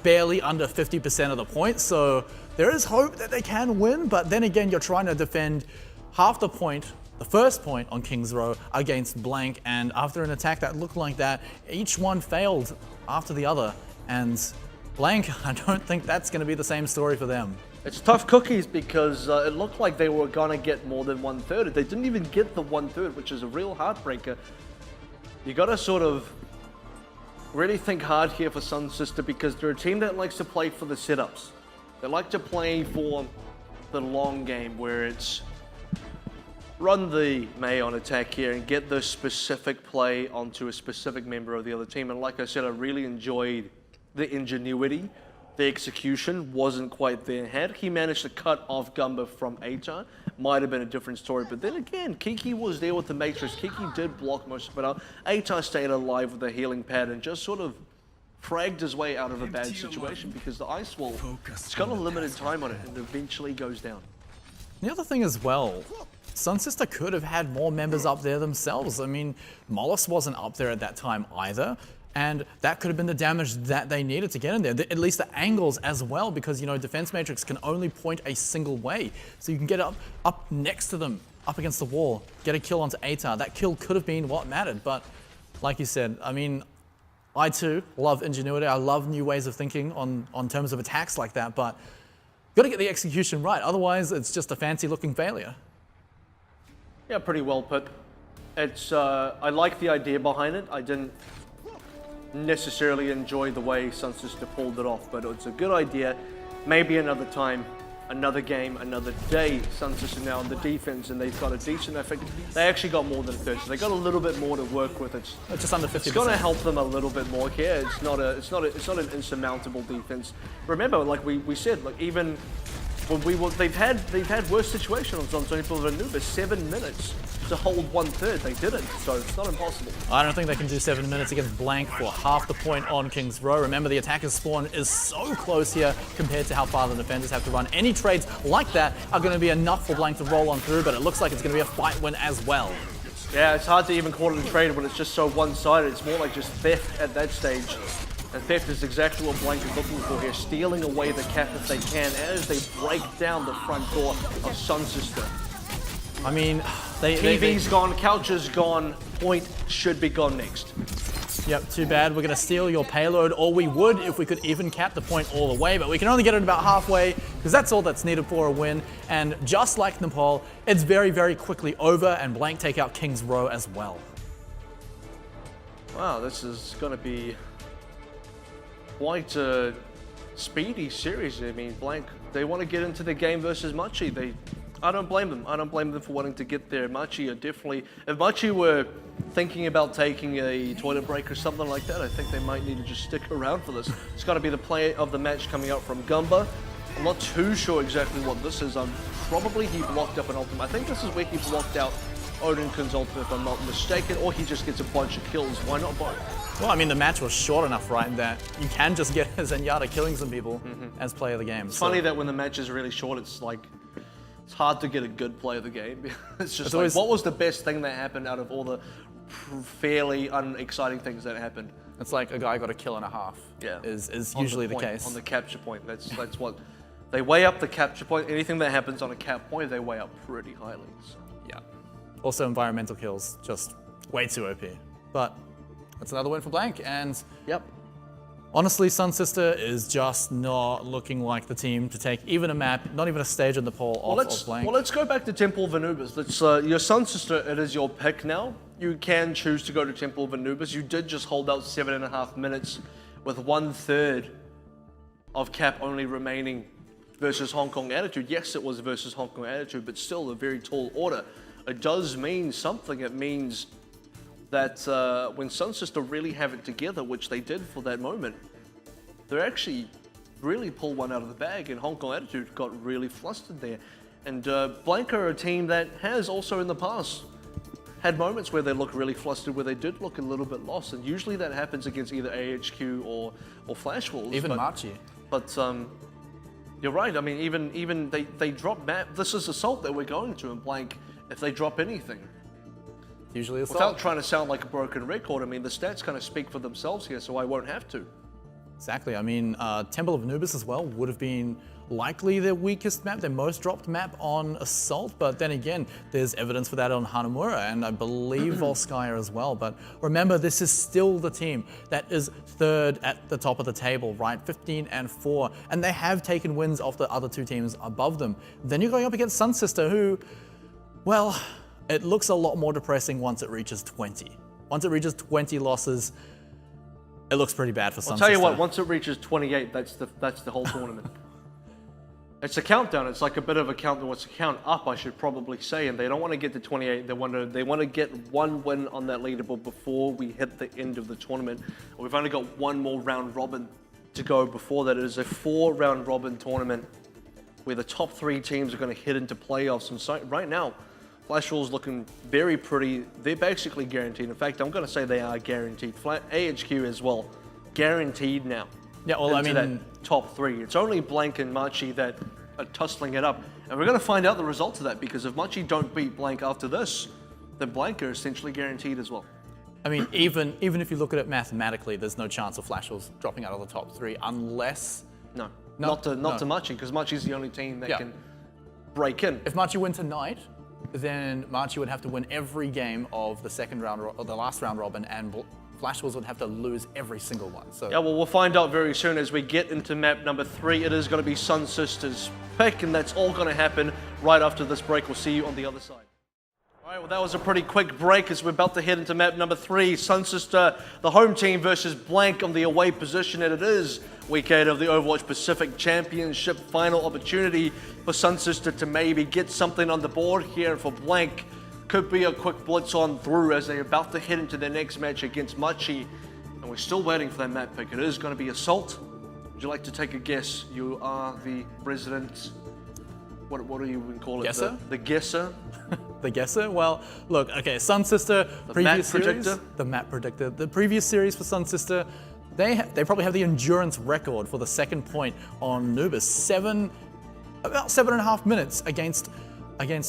Speaker 2: barely under 50% of the points, so there is hope that they can win, but then again, you're trying to defend half the point, the first point on King's Row against Blank, and after an attack that looked like that, each one failed after the other, and Blank, I don't think that's going to be the same story for them.
Speaker 1: It's tough cookies because it looked like they were going to get more than 1/3. They didn't even get the 1/3, which is a real heartbreaker. You got to sort of really think hard here for SunSister because they're a team that likes to play for the setups. They like to play for the long game where it's run the May on attack here and get the specific play onto a specific member of the other team. And like I said, I really enjoyed the ingenuity. The execution wasn't quite there. Had he managed to cut off Gumba from Atar, might have been a different story. But then again, Kiki was there with the Matrix. Kiki did block most of it out. Atar stayed alive with the healing pad and just sort of fragged his way out of a bad situation because the ice wall, it's got a limited time on it and eventually goes down.
Speaker 2: The other thing as well, SunSister could have had more members up there themselves. I mean, Mollis wasn't up there at that time either, and that could have been the damage that they needed to get in there. At least the angles as well, because, you know, Defense Matrix can only point a single way. So you can get up next to them, up against the wall, get a kill onto Atar. That kill could have been what mattered, but like you said, I mean, I too love ingenuity. I love new ways of thinking on terms of attacks like that, but got to get the execution right. Otherwise, it's just a fancy looking failure.
Speaker 1: Yeah, pretty well put. It's, I like the idea behind it. I didn't necessarily enjoy the way SunSister pulled it off, but it's a good idea. Maybe another time, another game, another day. SunSister now on the defense, and they've got a decent effect. They actually got more than 30, so they got a little bit more to work with. It's
Speaker 2: just under 50%.
Speaker 1: It's going to help them a little bit more here. It's not an insurmountable defense. Remember, like we said, like even when they've had worse situations on Untitled Anubis, 7 minutes to hold 1/3. They didn't, so it's not impossible.
Speaker 2: I don't think they can do 7 minutes against Blank for half the point on King's Row. Remember, the attacker's spawn is so close here compared to how far the defenders have to run. Any trades like that are going to be enough for Blank to roll on through, but it looks like it's going to be a fight win as well.
Speaker 1: Yeah, it's hard to even call it a trade when it's just so one-sided. It's more like just theft at that stage. And theft is exactly what Blank is looking for here, stealing away the cap if they can as they break down the front door of SunSister.
Speaker 2: I mean,
Speaker 1: TV's gone, couch is gone, point should be gone next.
Speaker 2: Yep, too bad. We're going to steal your payload, or we would if we could even cap the point all the way, but we can only get it about halfway because that's all that's needed for a win. And just like Nepal, it's very, very quickly over, and Blank take out King's Row as well.
Speaker 1: Wow, this is going to be quite a speedy series. I mean, Blank, they want to get into the game versus Machi. I don't blame them. I don't blame them for wanting to get there. Machi are definitely, if Machi were thinking about taking a toilet break or something like that, I think they might need to just stick around for this. It's got to be the play of the match coming out from Gumba. I'm not too sure exactly what this is. Probably he blocked up an ultimate. I think this is where he blocked out Odinkun's ultimate, if I'm not mistaken, or he just gets a bunch of kills. Why not both?
Speaker 2: Well, I mean, the match was short enough, right, that you can just get Zenyatta killing some people as play of the game.
Speaker 1: It's funny that when the match is really short, it's like, it's hard to get a good play of the game. It's just like, what was the best thing that happened out of all the fairly unexciting things that happened?
Speaker 2: It's like a guy got a kill and a half.
Speaker 1: Yeah,
Speaker 2: is usually the case.
Speaker 1: On the capture point, that's what they weigh up the capture point. Anything that happens on a cap point, they weigh up pretty highly. So.
Speaker 2: Yeah. Also, environmental kills, just way too OP. But that's another win for Blank, and
Speaker 1: yep.
Speaker 2: Honestly, SunSister is just not looking like the team to take even a map, not even a stage in the poll off Blank.
Speaker 1: Well, let's go back to Temple of Anubis. Your SunSister, it is your pick now. You can choose to go to Temple of Anubis. You did just hold out 7.5 minutes with 1/3 of cap only remaining versus Hong Kong Attitude. Yes, it was versus Hong Kong Attitude, but still a very tall order. It does mean something. It means that when SunSister really have it together, which they did for that moment, they actually really pull one out of the bag, and Hong Kong Attitude got really flustered there. And Blank are a team that has also in the past had moments where they look really flustered, where they did look a little bit lost, and usually that happens against either AHQ or Flash Wolves.
Speaker 2: Even Machi.
Speaker 1: But you're right. I mean, even they drop map. This is Assault that we're going to, and Blank, if they drop anything,
Speaker 2: usually Assault.
Speaker 1: Without trying to sound like a broken record, I mean, the stats kind of speak for themselves here, so I won't have to.
Speaker 2: Exactly. I mean, Temple of Anubis as well would have been likely their weakest map, their most dropped map on Assault, but then again, there's evidence for that on Hanamura, and I believe Volskaya as well. But remember, this is still the team that is third at the top of the table, right? 15-4, and they have taken wins off the other two teams above them. Then you're going up against SunSister, who, well, it looks a lot more depressing once it reaches 20. Once it reaches 20 losses, it looks pretty bad for SunSister.
Speaker 1: I'll tell you what, once it reaches 28, that's the whole tournament. It's a countdown. It's like a bit of a countdown. It's a count up, I should probably say, and they don't want to get to 28. They want to get one win on that leaderboard before we hit the end of the tournament. We've only got one more round robin to go before that. It is a 4-round robin tournament where the top 3 teams are going to hit into playoffs. And right now, Flash Wolves looking very pretty. They're basically guaranteed. In fact, I'm going to say they are guaranteed. AHQ as well. guaranteed now.
Speaker 2: Yeah, well, I
Speaker 1: into
Speaker 2: mean,
Speaker 1: that top 3. It's only Blank and Machi that are tussling it up. And we're going to find out the results of that, because if Machi don't beat Blank after this, then Blank are essentially guaranteed as well.
Speaker 2: I mean, even if you look at it mathematically, there's no chance of Flashwolves dropping out of the top 3 unless...
Speaker 1: No, not to Machi, because Machi's the only team that can break in.
Speaker 2: If Machi win tonight, then Machi would have to win every game of the second round or the last round robin, and Flashwolves would have to lose every single one. So
Speaker 1: yeah, well, we'll find out very soon as we get into map number 3. It is going to be SunSister's pick, and that's all going to happen right after this break. We'll see you on the other side. All right, well, that was a pretty quick break as we're about to head into map number 3. SunSister, the home team, versus Blank on the away position, and it is week 8 of the Overwatch Pacific Championship. Final opportunity for SunSister to maybe get something on the board here for Blank. Could be a quick blitz on through as they're about to head into their next match against Machi. And we're still waiting for that map pick. It is going to be Assault. Would you like to take a guess? You are the resident... What do you even call it?
Speaker 2: Guesser?
Speaker 1: The guesser?
Speaker 2: The guesser? Well, look, okay, SunSister, previous series, the map predictor. The previous series for SunSister, they probably have the endurance record for the second point on Anubis. About 7.5 minutes against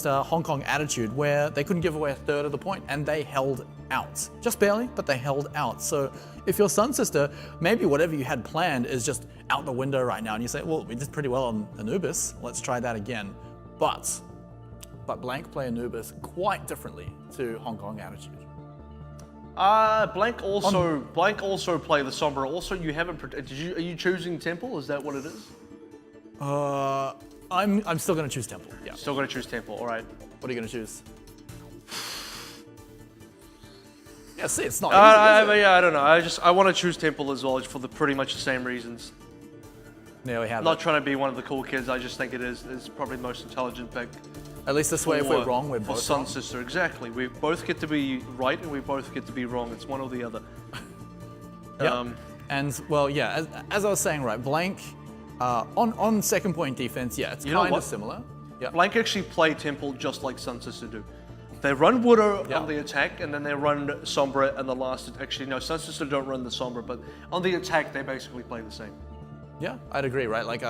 Speaker 2: Hong Kong Attitude, where they couldn't give away a third of the point, and they held out. Just barely, but they held out. So if you're SunSister, maybe whatever you had planned is just out the window right now, and you say, well, we did pretty well on Anubis, let's try that again. But Blank play Anubis quite differently to Hong Kong Attitude.
Speaker 1: Blank also play the Sombra. Also, you haven't. Are you choosing Temple? Is that what it is?
Speaker 2: I'm still going to choose Temple. Yeah.
Speaker 1: Still going to choose Temple. All right.
Speaker 2: What are you going to choose? Yeah, see, it's not easy,
Speaker 1: yeah, I don't know. I want to choose Temple as well, for pretty much the same reasons.
Speaker 2: There we have
Speaker 1: I'm not trying to be one of the cool kids. I just think it's probably the most intelligent pick.
Speaker 2: At least this way, if we're wrong, we're both wrong.
Speaker 1: For SunSister, exactly. We both get to be right, and we both get to be wrong. It's one or the other.
Speaker 2: Yeah. And well, yeah, as I was saying, right, Blank on second point defense, yeah, it's kind of similar. Yeah.
Speaker 1: Blank actually play Temple just like SunSister do. They run Widow on the attack, and then they run Sombra and the last. Actually, no, SunSister don't run the Sombra, but on the attack, they basically play the same.
Speaker 2: Yeah, I'd agree, right? Like,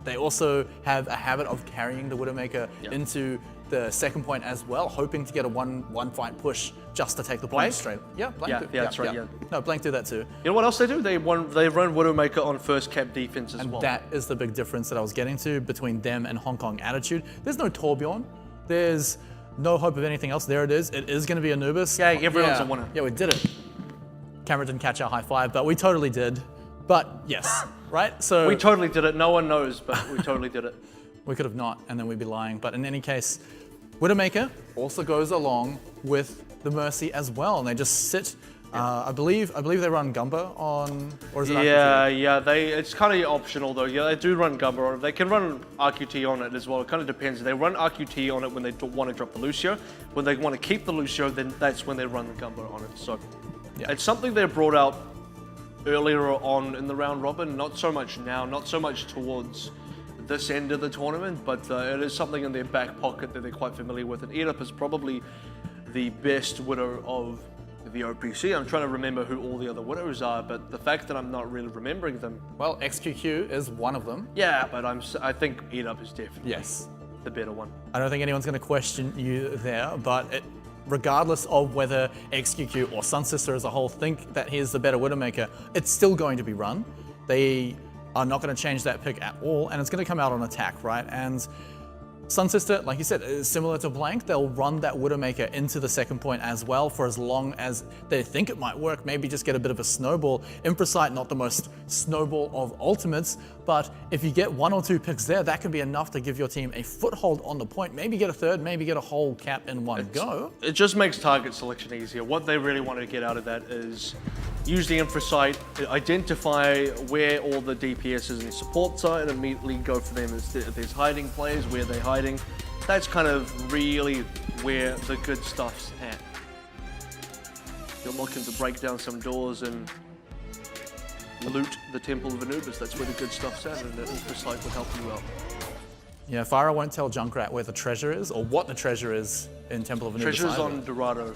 Speaker 2: they also have a habit of carrying the Widowmaker into the second point as well, hoping to get a one fight push just to take the point straight. Yeah, Blank
Speaker 1: that's right. Yeah.
Speaker 2: No, Blank do that too.
Speaker 1: You know what else they do? They run Widowmaker on first cap defense as well.
Speaker 2: That is the big difference that I was getting to between them and Hong Kong Attitude. There's no Torbjorn. There's no hope of anything else. There it is. It is going to be Anubis.
Speaker 1: Yeah, everyone's a winner.
Speaker 2: Yeah, we did it. Camera didn't catch our high five, but we totally did. But yes, right? So
Speaker 1: we totally did it. No one knows, but we totally did it.
Speaker 2: We could have not, and then we'd be lying. But in any case, Widowmaker also goes along with the Mercy as well, and they just sit. I believe they run Gumba on, or is it?
Speaker 1: Yeah. It's kind of optional though. Yeah, they do run Gumba on it. They can run RQT on it as well. It kind of depends. They run RQT on it when they want to drop the Lucio. When they want to keep the Lucio, then that's when they run the Gumba on it. So it's something they brought out earlier on in the round robin. Not so much now. Not so much towards this end of the tournament, but it is something in their back pocket that they're quite familiar with. And Edip is probably the best Widow of the OPC. I'm trying to remember who all the other Widows are, but the fact that I'm not really remembering them.
Speaker 2: Well, XQQ is one of them.
Speaker 1: Yeah, but I think Edip is definitely the better one.
Speaker 2: I don't think anyone's going to question you there, but regardless of whether XQQ or SunSister as a whole think that he's the better Widowmaker, it's still going to be run. They are not going to change that pick at all, and it's going to come out on attack, right? And SunSister, like you said, is similar to Blank. They'll run that Widowmaker into the second point as well for as long as they think it might work. Maybe just get a bit of a snowball. Infrasight, not the most snowball of ultimates, but if you get 1 or 2 picks there, that could be enough to give your team a foothold on the point. Maybe get a third, maybe get a whole cap in one go.
Speaker 1: It just makes target selection easier. What they really want to get out of that is use the Infrasight, identify where all the DPSs and supports are, and immediately go for them. If there's hiding players, where they're hiding. That's kind of really where the good stuff's at. You're looking to break down some doors and loot the Temple of Anubis. That's where the good stuff's at, and the Infrasight will help you out.
Speaker 2: Yeah, Fyra won't tell Junkrat where the treasure is, or what the treasure is in Temple of Anubis.
Speaker 1: Treasure's on Dorado.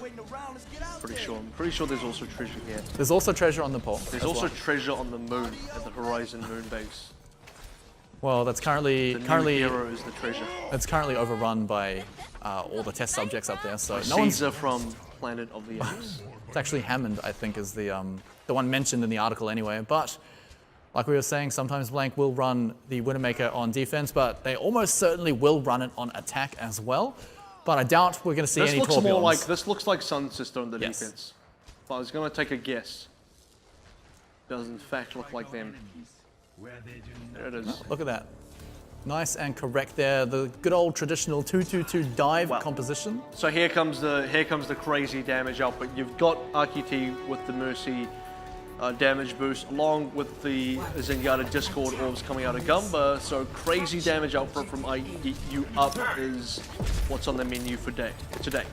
Speaker 1: pretty sure. I'm pretty sure there's also treasure here.
Speaker 2: There's also treasure on the pole.
Speaker 1: There's
Speaker 2: as
Speaker 1: also
Speaker 2: well.
Speaker 1: treasure on the moon, at the Horizon moon base.
Speaker 2: Well, that's currently
Speaker 1: The new hero is the treasure.
Speaker 2: it's currently overrun by all the test subjects up there. So no one's.
Speaker 1: Caesar from Planet of the Apes.
Speaker 2: It's actually Hammond, I think, is the one mentioned in the article anyway. But like we were saying, sometimes Blank will run the Widowmaker on defense, but they almost certainly will run it on attack as well. But I doubt we're going to see any Torbjorns.
Speaker 1: This looks like SunSister on the
Speaker 2: Yes.
Speaker 1: defense. But I was going to take a guess. Does in fact look like them. There it is.
Speaker 2: Look at that. Nice and correct there. The good old traditional 2-2-2 dive composition.
Speaker 1: So here comes the crazy damage output. You've got RQT with the Mercy damage boost, along with the Zenyatta Discord orbs coming out of Gumba. So crazy damage output from IEU up is what's on the menu for today.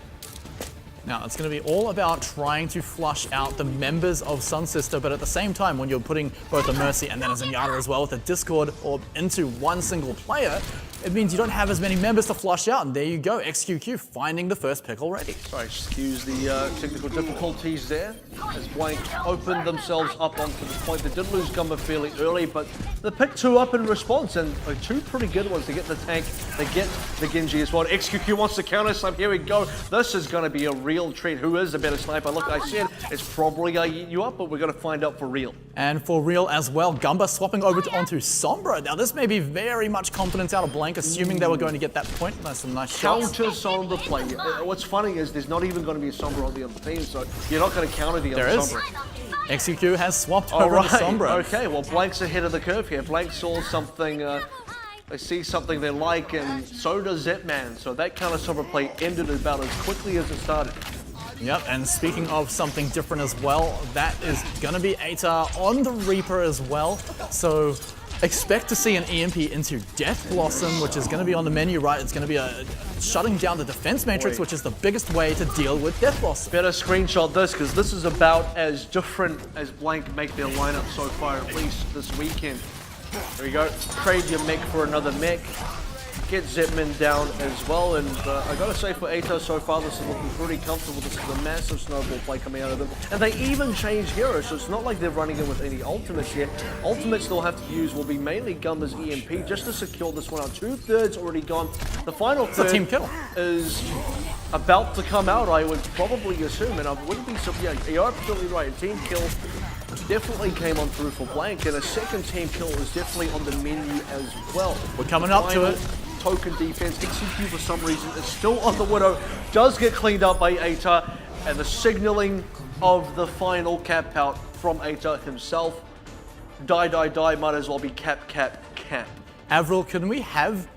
Speaker 2: Now, it's going to be all about trying to flush out the members of SunSister, but at the same time, when you're putting both a Mercy and then a Zenyatta as well with a Discord orb into one single player, it means you don't have as many members to flush out, and there you go, XQQ finding the first pick already.
Speaker 1: Sorry, excuse the technical difficulties there, as Blank opened themselves up onto the point. They did lose Gumba fairly early, but they picked two up in response, and two pretty good ones. They get the tank, they get the Genji as well. XQQ wants to counter some, here we go. This is going to be a real treat. Who is the better sniper? Look, I said it's probably going to eat you up, but we're going to find out for real.
Speaker 2: And for real as well, Gumba swapping over onto Sombra. Now, this may be very much confidence out of Blank, assuming they were going to get that point. That's some nice shots.
Speaker 1: Counter Sombra play. What's funny is there's not even going to be a Sombra on the other team, so you're not going to counter the other Sombra.
Speaker 2: XQQ has swapped
Speaker 1: All
Speaker 2: over
Speaker 1: right.
Speaker 2: to Sombra.
Speaker 1: Okay, well, Blank's ahead of the curve here. Blank saw something, they see something they like, and so does Zetman. So that counter Sombra play ended about as quickly as it started.
Speaker 2: Yep, and speaking of something different as well, that is going to be Atar on the Reaper as well. So expect to see an EMP into Death Blossom, which is going to be on the menu, right? It's going to be shutting down the defense matrix, which is the biggest way to deal with Death Blossom.
Speaker 1: Better screenshot this, because this is about as different as Blank make their lineup so far, at least this weekend. There you go. Trade your mech for another mech. Get Zetman down as well, and I gotta say for Atar so far, this is looking pretty comfortable. This is a massive snowball play coming out of them, and they even change heroes, so it's not like they're running in with any ultimates yet. Ultimates they'll have to use will be mainly Gumba's EMP just to secure this one out. 2/3 already gone. The final third
Speaker 2: team kill.
Speaker 1: is about to come out, I would probably assume, and I wouldn't be so. Yeah, you're absolutely right. A team kill definitely came on through for Blank, and a second team kill is definitely on the menu as well.
Speaker 2: We're coming up to it.
Speaker 1: Token defense. XQQ for some reason is still on the Widow. Does get cleaned up by Atar, and the signaling of the final cap out from Atar himself. Die, die, die. Might as well be cap, cap, cap.
Speaker 2: AVRL, can we have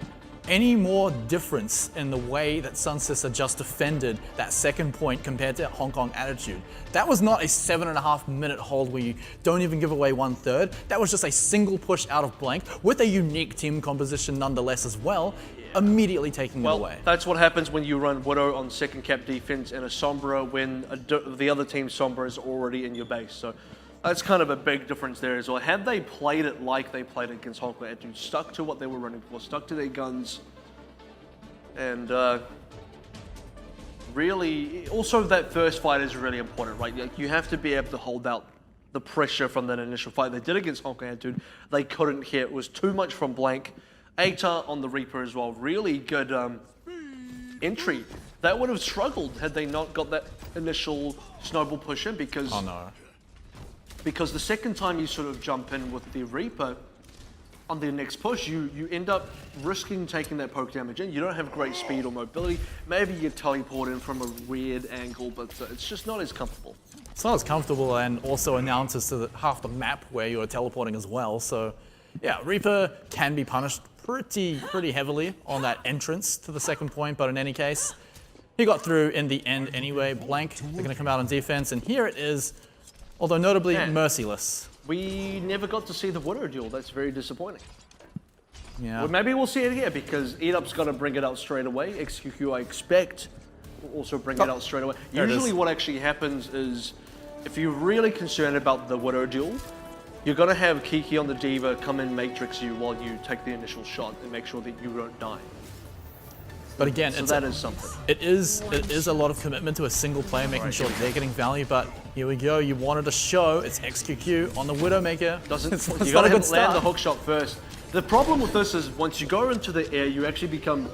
Speaker 2: any more difference in the way that SunSister just defended that second point compared to Hong Kong Attitude? That was not a 7.5 minute hold where you don't even give away 1/3. That was just a single push out of Blank with a unique team composition nonetheless as well, immediately taking it away.
Speaker 1: That's what happens when you run Widow on second cap defense and a Sombra when the other team's Sombra is already in your base. So that's kind of a big difference there as well. Had they played it like they played it against Hong Kong Attitude, stuck to what they were running for, stuck to their guns, and really, also that first fight is really important, right? You have to be able to hold out the pressure from that initial fight. They did against Hong Kong Attitude. They couldn't hit. It was too much from Blank. Atar on the Reaper as well. Really good entry. That would have struggled had they not got that initial snowball push in, because because the second time you sort of jump in with the Reaper on the next push, you end up risking taking that poke damage in. You don't have great speed or mobility. Maybe you teleport in from a weird angle, but it's just not as comfortable.
Speaker 2: It's not as comfortable, and also announces to half the map where you're teleporting as well. So yeah, Reaper can be punished pretty heavily on that entrance to the second point, but in any case, he got through in the end anyway. Blank, they're going to come out on defense, and here it is, although notably merciless.
Speaker 1: We never got to see the Widow duel. That's very disappointing.
Speaker 2: Yeah.
Speaker 1: Well, maybe we'll see it here, because Edup's going to bring it out straight away. XQQ, I expect, will also bring it out straight away. Usually what actually happens is, if you're really concerned about the Widow duel, you're going to have Kiki on the Diva come and matrix you while you take the initial shot and make sure that you don't die.
Speaker 2: But again,
Speaker 1: So that is something.
Speaker 2: It is a lot of commitment to a single player, making sure that they're getting value. But here we go. You wanted to show it's XQQ on the Widowmaker.
Speaker 1: You got to land the hook shot first. The problem with this is once you go into the air, you actually become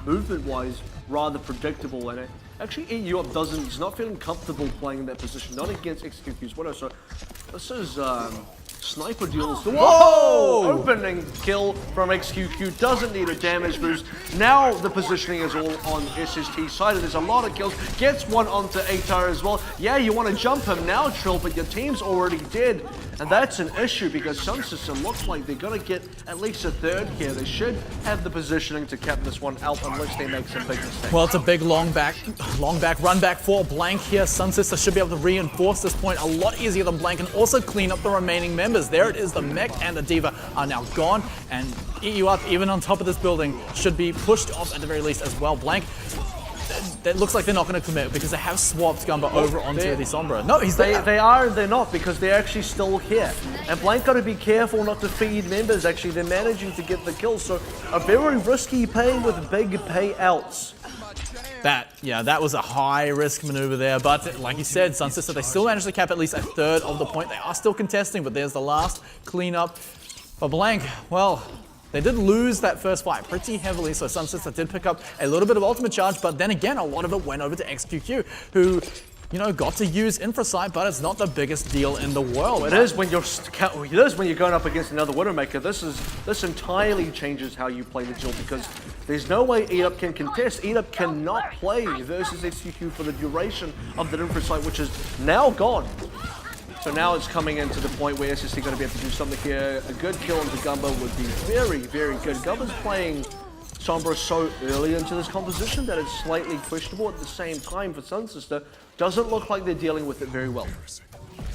Speaker 1: movement-wise rather predictable, and it actually eat you up he's not feeling comfortable playing in that position, not against XQQ's Widow. So this is sniper deals. Whoa! Opening kill from XQQ, doesn't need a damage boost. Now the positioning is all on SST's side, and there's a lot of kills. Gets one onto Atar as well. Yeah, you want to jump him now, Trill, but your team's already dead. And that's an issue because SunSister looks like they're going to get at least a third here. They should have the positioning to cap this one out unless they make some big mistakes.
Speaker 2: Well, it's a big long back run back for Blank here. SunSister should be able to reinforce this point a lot easier than Blank and also clean up the remaining members. There it is, the Mech and the Diva are now gone, and Eat You Up, even on top of this building, should be pushed off at the very least as well. Blank, it looks like they're not going to commit because they have swapped Gumba over onto the Sombra. No, he's there.
Speaker 1: They are and they're not because they're actually still here. And Blank got to be careful not to feed members. Actually, they're managing to get the kills. So a very risky pay with big payouts.
Speaker 2: That was a high-risk maneuver there, but like you said, SunSister, they still managed to cap at least a third of the point. They are still contesting, but there's the last cleanup. For Blank, well, they did lose that first fight pretty heavily, so SunSister did pick up a little bit of ultimate charge, but then again, a lot of it went over to XQQ, who, you know, got to use Infrasight, but it's not the biggest deal in the world.
Speaker 1: It is when you're going up against another Widowmaker. This entirely changes how you play the duel because there's no way Eat Up can contest. Eat Up cannot play versus XQQ for the duration of the Infrasight, which is now gone. So now it's coming into the point where SST going to be able to do something here. A good kill into Gumba would be very, very good. Gumba's playing Sombra so early into this composition that it's slightly questionable. At the same time, for SunSister, doesn't look like they're dealing with it very well.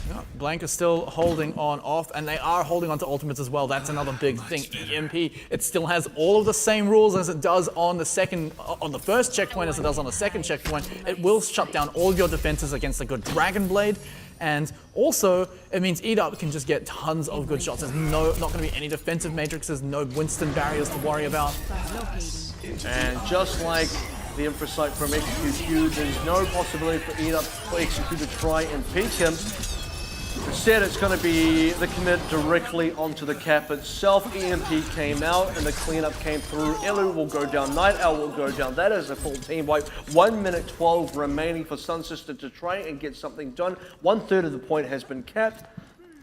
Speaker 2: Yeah, Blank is still holding on off, and they are holding on to ultimates as well. That's another big thing. EMP, it still has all of the same rules as it does on the first checkpoint as it does on the second checkpoint. It will shut down all of your defenses against a good Dragon Blade. And also, it means Eat Up can just get tons of good shots. There's not going to be any defensive matrices, no Winston barriers to worry about.
Speaker 1: And just like the Infrasight from XQQ, there's no possibility for Eat Up for XQQ to try and peek him. Instead, it's going to be the commit directly onto the cap itself. EMP came out and the cleanup came through. Elu will go down, Night Owl will go down. That is a full team wipe. 1 minute 12 remaining for SunSister to try and get something done. 1/3 of the point has been capped.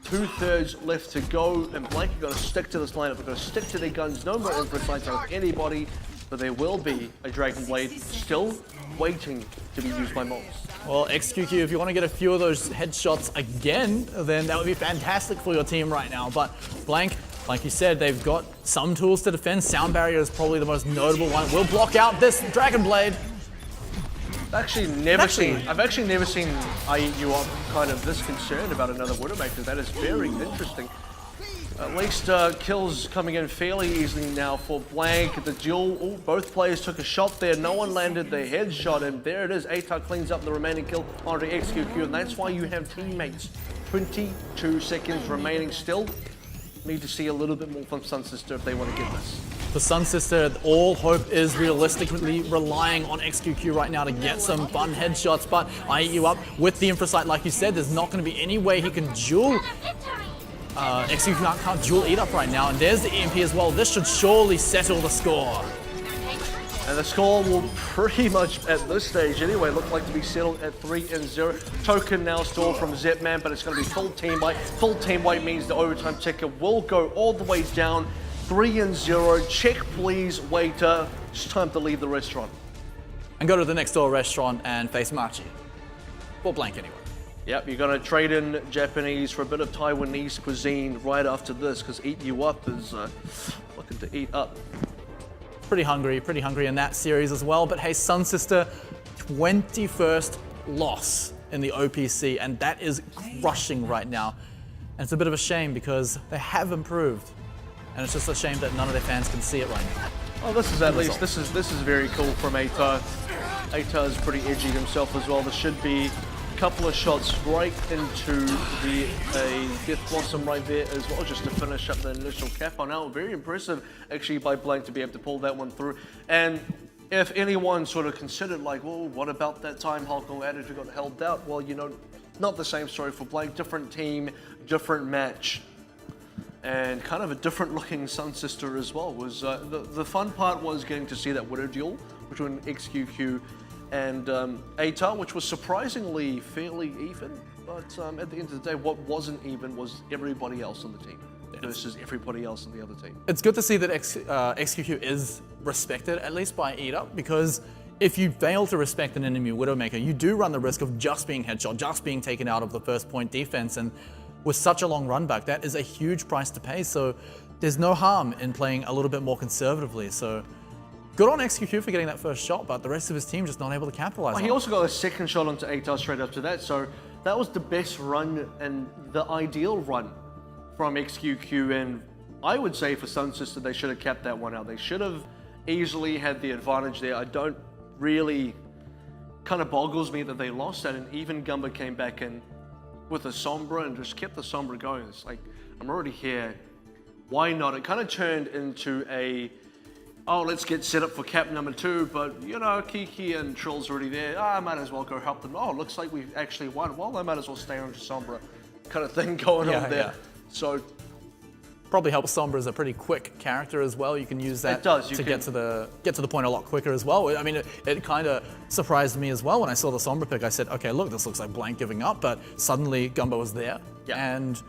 Speaker 1: 2/3 left to go. And Blank are going to stick to this lineup. They're going to stick to their guns. No more Infrasights on anybody. But there will be a Dragon Blade still waiting to be used by Moles.
Speaker 2: Well, XQQ, if you want to get a few of those headshots again, then that would be fantastic for your team right now. But Blank, like you said, they've got some tools to defend. Sound Barrier is probably the most notable one. Will block out this Dragon Blade.
Speaker 1: I've actually never seen IU Up kind of this concerned about another Widowmaker. That is very interesting. At least kills coming in fairly easily now for Blank. The duel, both players took a shot there. No one landed the headshot, and there it is. Atar cleans up the remaining kill onto XQQ, and that's why you have teammates. 22 seconds remaining still. Need to see a little bit more from SunSister if they want to get this.
Speaker 2: For SunSister, all hope is realistically relying on XQQ right now to get some fun headshots, but IU Up with the Infrasight, like you said, there's not going to be any way he can duel. XQQ can't duel Eat Up right now, and there's the EMP as well. This should surely settle the score.
Speaker 1: And the score will pretty much, at this stage anyway, look like to be settled at 3-0. Token now stored from Zepman, but it's going to be full team wipe. Full team wipe means the overtime ticker will go all the way down. 3-0. Check please, waiter. It's time to leave the restaurant.
Speaker 2: And go to the next door restaurant and face Machi. Or Blank anyway.
Speaker 1: Yep, you're going to trade in Japanese for a bit of Taiwanese cuisine right after this, because Eat You Up is looking to eat up.
Speaker 2: Pretty hungry in that series as well. But hey, SunSister, 21st loss in the OPC, and that is crushing right now. And it's a bit of a shame because they have improved. And it's just a shame that none of their fans can see it right now.
Speaker 1: Oh, this is at least, this is very cool from Atar. Atar is pretty edgy himself as well. There should be couple of shots right into the Death Blossom right there as well, just to finish up the initial cap on out. Very impressive actually by Blank to be able to pull that one through. And if anyone sort of considered like, well, what about that time Hong Kong Attitude got held out? Well, you know, not the same story for Blank, different team, different match, and kind of a different looking SunSister as well. Was the fun part was getting to see that winner duel between XQQ and ATAR, which was surprisingly fairly even, but at the end of the day, what wasn't even was everybody else on the team versus everybody else on the other team.
Speaker 2: It's good to see that XQQ is respected, at least by EAT-Up, because if you fail to respect an enemy Widowmaker, you do run the risk of just being headshot, just being taken out of the first point defense, and with such a long run back, that is a huge price to pay, so there's no harm in playing a little bit more conservatively. So good on XQQ for getting that first shot, but the rest of his team just not able to capitalize on it.
Speaker 1: He also got a second shot onto ATAR straight after that, so that was the best run and the ideal run from XQQ, and I would say for SunSister, they should have kept that one out. They should have easily had the advantage there. I don't really, kind of boggles me that they lost that, and even Gumba came back in with a Sombra and just kept the Sombra going. It's like, I'm already here, why not? It kind of turned into a, oh, let's get set up for cap number 2, but you know, Kiki and Trill's already there. I might as well go help them. Oh, looks like we've actually won. Well, I might as well stay on to Sombra, kind of thing going on there.
Speaker 2: Yeah.
Speaker 1: So
Speaker 2: probably helps Sombra as a pretty quick character as well. You can use that
Speaker 1: It does,
Speaker 2: to get to the point a lot quicker as well. I mean, it kind of surprised me as well when I saw the Sombra pick. I said, okay, look, this looks like Blank giving up, but suddenly Gumbo was there, and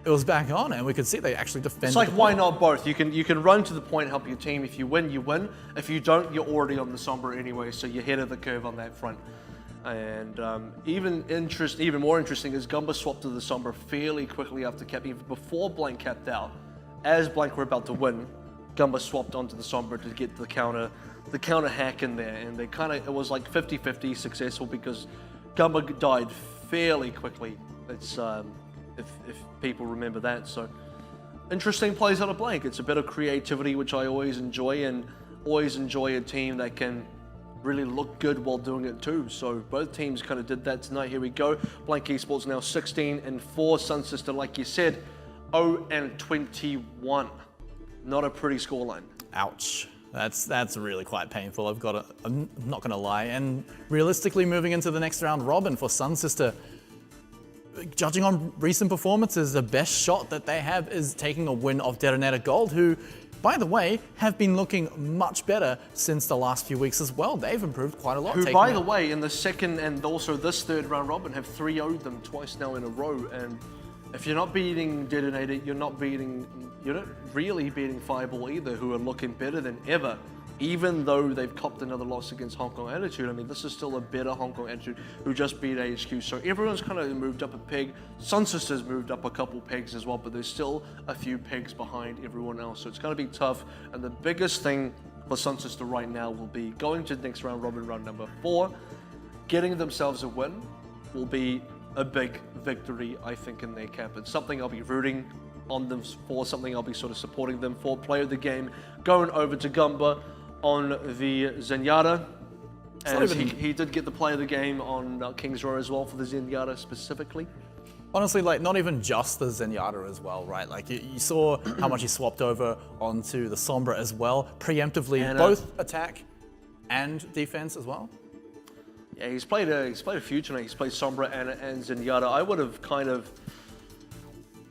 Speaker 2: it was back on, and we could see they actually defended.
Speaker 1: it's like,
Speaker 2: the
Speaker 1: why
Speaker 2: point.
Speaker 1: not both? You can run to the point, help your team. If you win, you win. If you don't, you're already on the Sombra anyway, so you're ahead of the curve on that front. And even more interesting is Gumba swapped to the Sombra fairly quickly after cap, even before Blank capped out. As Blank were about to win, Gumba swapped onto the Sombra to get the counter hack in there, and it was like 50-50 successful because Gumba died fairly quickly. It's if people remember that. So interesting plays out of Blank. It's a bit of creativity, which I always enjoy, and always enjoy a team that can really look good while doing it too. So both teams kind of did that tonight. Here we go. Blank Esports now 16-4. SunSister, like you said, 0-21. Not a pretty scoreline.
Speaker 2: Ouch. That's really quite painful. I'm not gonna lie. And realistically, moving into the next round robin for SunSister, judging on recent performances, the best shot that they have is taking a win of Detonator Gold, who, by the way, have been looking much better since the last few weeks as well. They've improved quite a lot.
Speaker 1: Who, by the way, in the second and also this third round robin, have 3-0'd them twice now in a row. And if you're not beating Detonator, you're not really beating Fireball either, who are looking better than ever. Even though they've copped another loss against Hong Kong Attitude, I mean, this is still a better Hong Kong Attitude who just beat HQ. So everyone's kind of moved up a peg. SunSister's moved up a couple pegs as well, but there's still a few pegs behind everyone else. So it's going to be tough. And the biggest thing for SunSister right now will be going to the next round robin, round number 4. Getting themselves a win will be a big victory, I think, in their cap. It's something I'll be rooting on them for, something I'll be sort of supporting them for. Player of the game going over to Gumba on the Zenyatta, and he did get the play of the game on King's Row as well for the Zenyatta specifically.
Speaker 2: Honestly, like, not even just the Zenyatta as well, right? Like, you saw how much he swapped over onto the Sombra as well, preemptively, and, both attack and defense as well.
Speaker 1: Yeah, he's played a few tonight. He's played Sombra and Zenyatta. I would have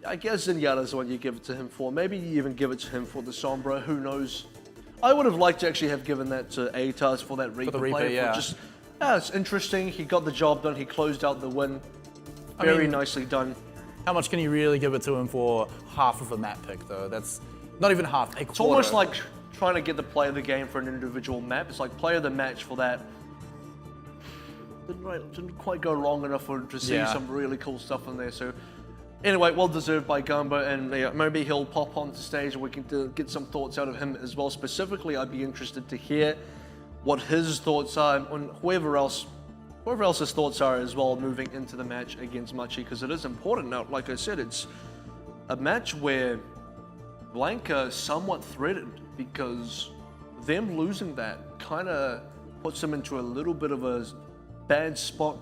Speaker 1: I guess Zenyatta's the one you give it to him for. Maybe you even give it to him for the Sombra, who knows. I would have liked to actually have given that to ATAS for that Reaper play.
Speaker 2: Yeah.
Speaker 1: It's interesting. He got the job done. He closed out the win. Very nicely done.
Speaker 2: How much can you really give it to him for half of a map pick, though? That's not even half, a quarter.
Speaker 1: It's almost like trying to get the play of the game for an individual map. It's like play of the match for that. Didn't quite go long enough to see some really cool stuff in there. So anyway, well deserved by Gumbo, and maybe he'll pop on the stage and we can get some thoughts out of him as well. Specifically, I'd be interested to hear what his thoughts are on whoever else's thoughts are as well moving into the match against Machi, because it is important. Now, like I said, it's a match where Blanca somewhat threatened, because them losing that kind of puts them into a little bit of a bad spot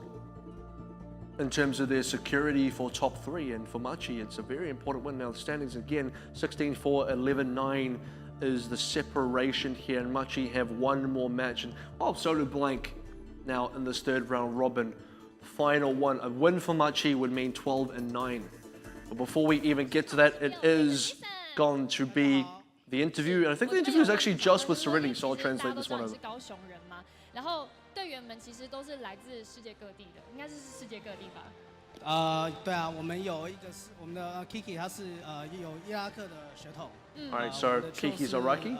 Speaker 1: in terms of their security for top 3, and for Machi it's a very important win. Now the standings again 16-4, 11-9 is the separation here, and Machi have one more match. And so do Blank now in this third round robin. Final one. A win for Machi would mean 12-9. But before we even get to that, it is going to be the interview. And I think the interview is actually just with Serenity, so I'll translate this one over.
Speaker 4: 然后队员们其实都是来自世界各地的，应该是世界各地吧？
Speaker 5: 对啊，我们有一个是我们的 Kiki， 他是有伊拉克的血统。
Speaker 1: Alright, so Kiki's Iraqi.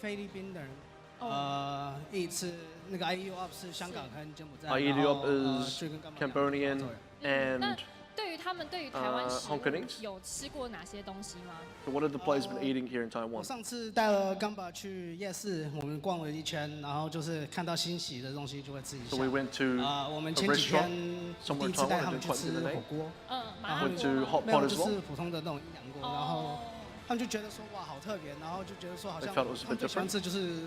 Speaker 5: 菲律宾的人。一次那个 IEUP 是香港跟柬埔寨。
Speaker 1: IEUP is Cambodian and
Speaker 4: 对于他们对于台湾食物有吃过哪些东西吗？
Speaker 1: So what have the players been eating here in
Speaker 5: 我
Speaker 1: Taiwan?
Speaker 5: 上次带了 Gamba 去夜市，我们逛了一圈，然后就是看到新奇的东西就会吃一下。
Speaker 1: So we went to
Speaker 5: 我们
Speaker 1: a
Speaker 5: 前几
Speaker 1: restaurant
Speaker 5: 天
Speaker 1: somewhere
Speaker 5: 第
Speaker 1: in
Speaker 5: 一次带
Speaker 1: Taiwan.
Speaker 5: 他
Speaker 1: I
Speaker 5: 们
Speaker 1: didn't
Speaker 5: 去
Speaker 1: quite
Speaker 5: 吃
Speaker 1: see the
Speaker 5: 火
Speaker 1: name.
Speaker 5: 锅，
Speaker 4: 麻辣
Speaker 1: Went
Speaker 4: 锅
Speaker 1: to
Speaker 4: 吗
Speaker 1: hot
Speaker 5: 没有
Speaker 1: pot
Speaker 5: 就
Speaker 1: as well.
Speaker 5: 是普通的那种阴阳锅，然后他们就觉得说哇好特别，然后就觉得说好像
Speaker 1: They felt it was a
Speaker 5: 他们
Speaker 1: bit
Speaker 5: 最喜欢
Speaker 1: different.
Speaker 5: 吃就是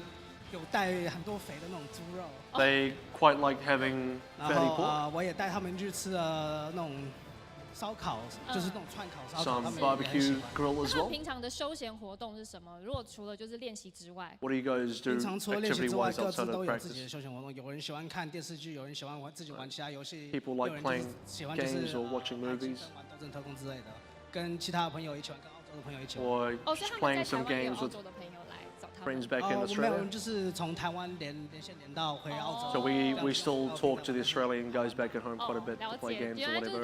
Speaker 5: 有带很多肥的那种猪肉。
Speaker 1: They quite like having
Speaker 5: 然
Speaker 1: fatty
Speaker 5: 后
Speaker 1: pork,
Speaker 5: 我也带他们去吃了那种烧烤，就是那种串烤烧烤，他
Speaker 1: some
Speaker 5: 们也很喜
Speaker 1: barbecue
Speaker 5: 欢。
Speaker 1: grill
Speaker 4: 那
Speaker 1: as
Speaker 4: 他们
Speaker 1: well.
Speaker 4: 平常的休闲活动是什么？如果除了就是练习之外，
Speaker 1: What do you guys do
Speaker 5: 平常除了练习之外，
Speaker 1: activity-wise
Speaker 5: 各自
Speaker 1: outside of
Speaker 5: 都有自己
Speaker 1: practice?
Speaker 5: 的休闲活动。有人喜欢看电视剧，有人喜欢自己玩其他游戏，
Speaker 1: People
Speaker 5: 有
Speaker 1: like
Speaker 5: 人就是
Speaker 1: playing
Speaker 5: 喜欢就是
Speaker 1: games or watching
Speaker 5: 玩
Speaker 1: movies
Speaker 5: 玩斗争特工之类的，跟其他的朋友一起玩，跟澳洲的朋友一起玩。
Speaker 1: Or
Speaker 4: 哦，所以
Speaker 1: just
Speaker 4: 他们
Speaker 1: playing
Speaker 4: 在台
Speaker 1: some
Speaker 4: 湾也有
Speaker 1: games
Speaker 4: 澳
Speaker 1: with
Speaker 4: 洲的朋友来找他
Speaker 1: friends
Speaker 4: 们。
Speaker 1: back in
Speaker 5: 我没有，
Speaker 1: Australia?
Speaker 5: 就是从台湾连线连到回澳洲。
Speaker 1: So we still talk to the Australian guys back at home quite a
Speaker 4: 哦，
Speaker 1: bit to
Speaker 4: 了
Speaker 1: play
Speaker 4: 解，
Speaker 1: games
Speaker 4: 原
Speaker 1: or
Speaker 4: 来就是
Speaker 1: whatever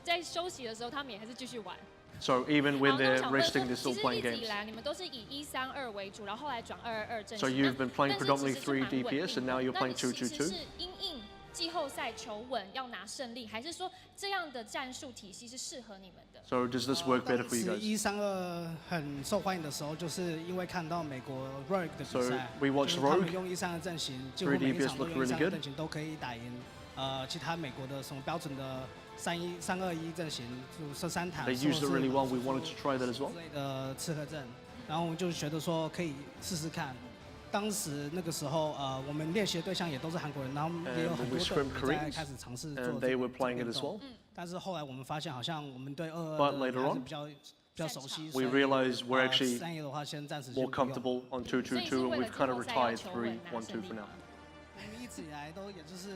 Speaker 4: 在
Speaker 1: else.
Speaker 4: 休息的时候，他们也还是继续玩。
Speaker 1: So even when
Speaker 4: 好，那我
Speaker 1: they're
Speaker 4: 想问
Speaker 1: resting,
Speaker 4: 说，
Speaker 1: they're
Speaker 4: 其
Speaker 1: still
Speaker 4: 实
Speaker 1: playing
Speaker 4: 一直
Speaker 1: games.
Speaker 4: 以来你们都是以132为主，然后后来转222阵
Speaker 1: So
Speaker 4: 型。
Speaker 1: you've been playing
Speaker 4: 但是
Speaker 1: predominantly
Speaker 4: 其实是
Speaker 1: 3
Speaker 4: 蛮稳
Speaker 1: DPS,
Speaker 4: 定
Speaker 1: and
Speaker 4: 的
Speaker 1: now you're
Speaker 4: 那
Speaker 1: playing
Speaker 4: 你其实
Speaker 1: 222.
Speaker 4: 是因应季后赛求稳要拿胜利，还是说这样的战术体系是适合你们的？
Speaker 1: So does this work better for you
Speaker 5: 当
Speaker 1: guys?
Speaker 5: 时132很受欢迎的时候，就是因为看到美国 Rogue 的比
Speaker 1: So
Speaker 5: 赛，
Speaker 1: we
Speaker 5: 就
Speaker 1: watched
Speaker 5: 是他们
Speaker 1: Rogue.
Speaker 5: 用132阵型，几乎每一
Speaker 1: 3DPS
Speaker 5: 场都
Speaker 1: looked
Speaker 5: 用
Speaker 1: really
Speaker 5: 132
Speaker 1: good.
Speaker 5: 阵型都可以打赢其他美国的什么标准的321阵型，就3坦，
Speaker 1: They used it really well. We wanted to try that as well.
Speaker 5: 之类的刺客阵，然后我们就觉得说可以试试看。当时那个时候，我们练习的对象也都是韩国人，然后也有很多队员在开始尝试做
Speaker 1: And
Speaker 5: 这
Speaker 1: they
Speaker 5: 个
Speaker 1: were playing it as
Speaker 5: 这个
Speaker 1: well.
Speaker 5: 但是后来我们发现，好像我们对
Speaker 1: But
Speaker 5: 222
Speaker 1: later
Speaker 5: 还是
Speaker 1: on,
Speaker 5: 比较熟悉。
Speaker 1: we realized we're actually
Speaker 5: 3A 的话，先暂时
Speaker 1: more
Speaker 5: 先不用。
Speaker 1: comfortable on
Speaker 4: 所以是
Speaker 1: 222, and
Speaker 4: 为了
Speaker 1: we've
Speaker 4: 季
Speaker 1: kind of
Speaker 4: 后赛要
Speaker 1: retired
Speaker 4: 求稳拿
Speaker 1: 3-1-2
Speaker 4: 胜利
Speaker 1: for
Speaker 4: 吗
Speaker 1: now.？
Speaker 5: 我们一直以来都也就是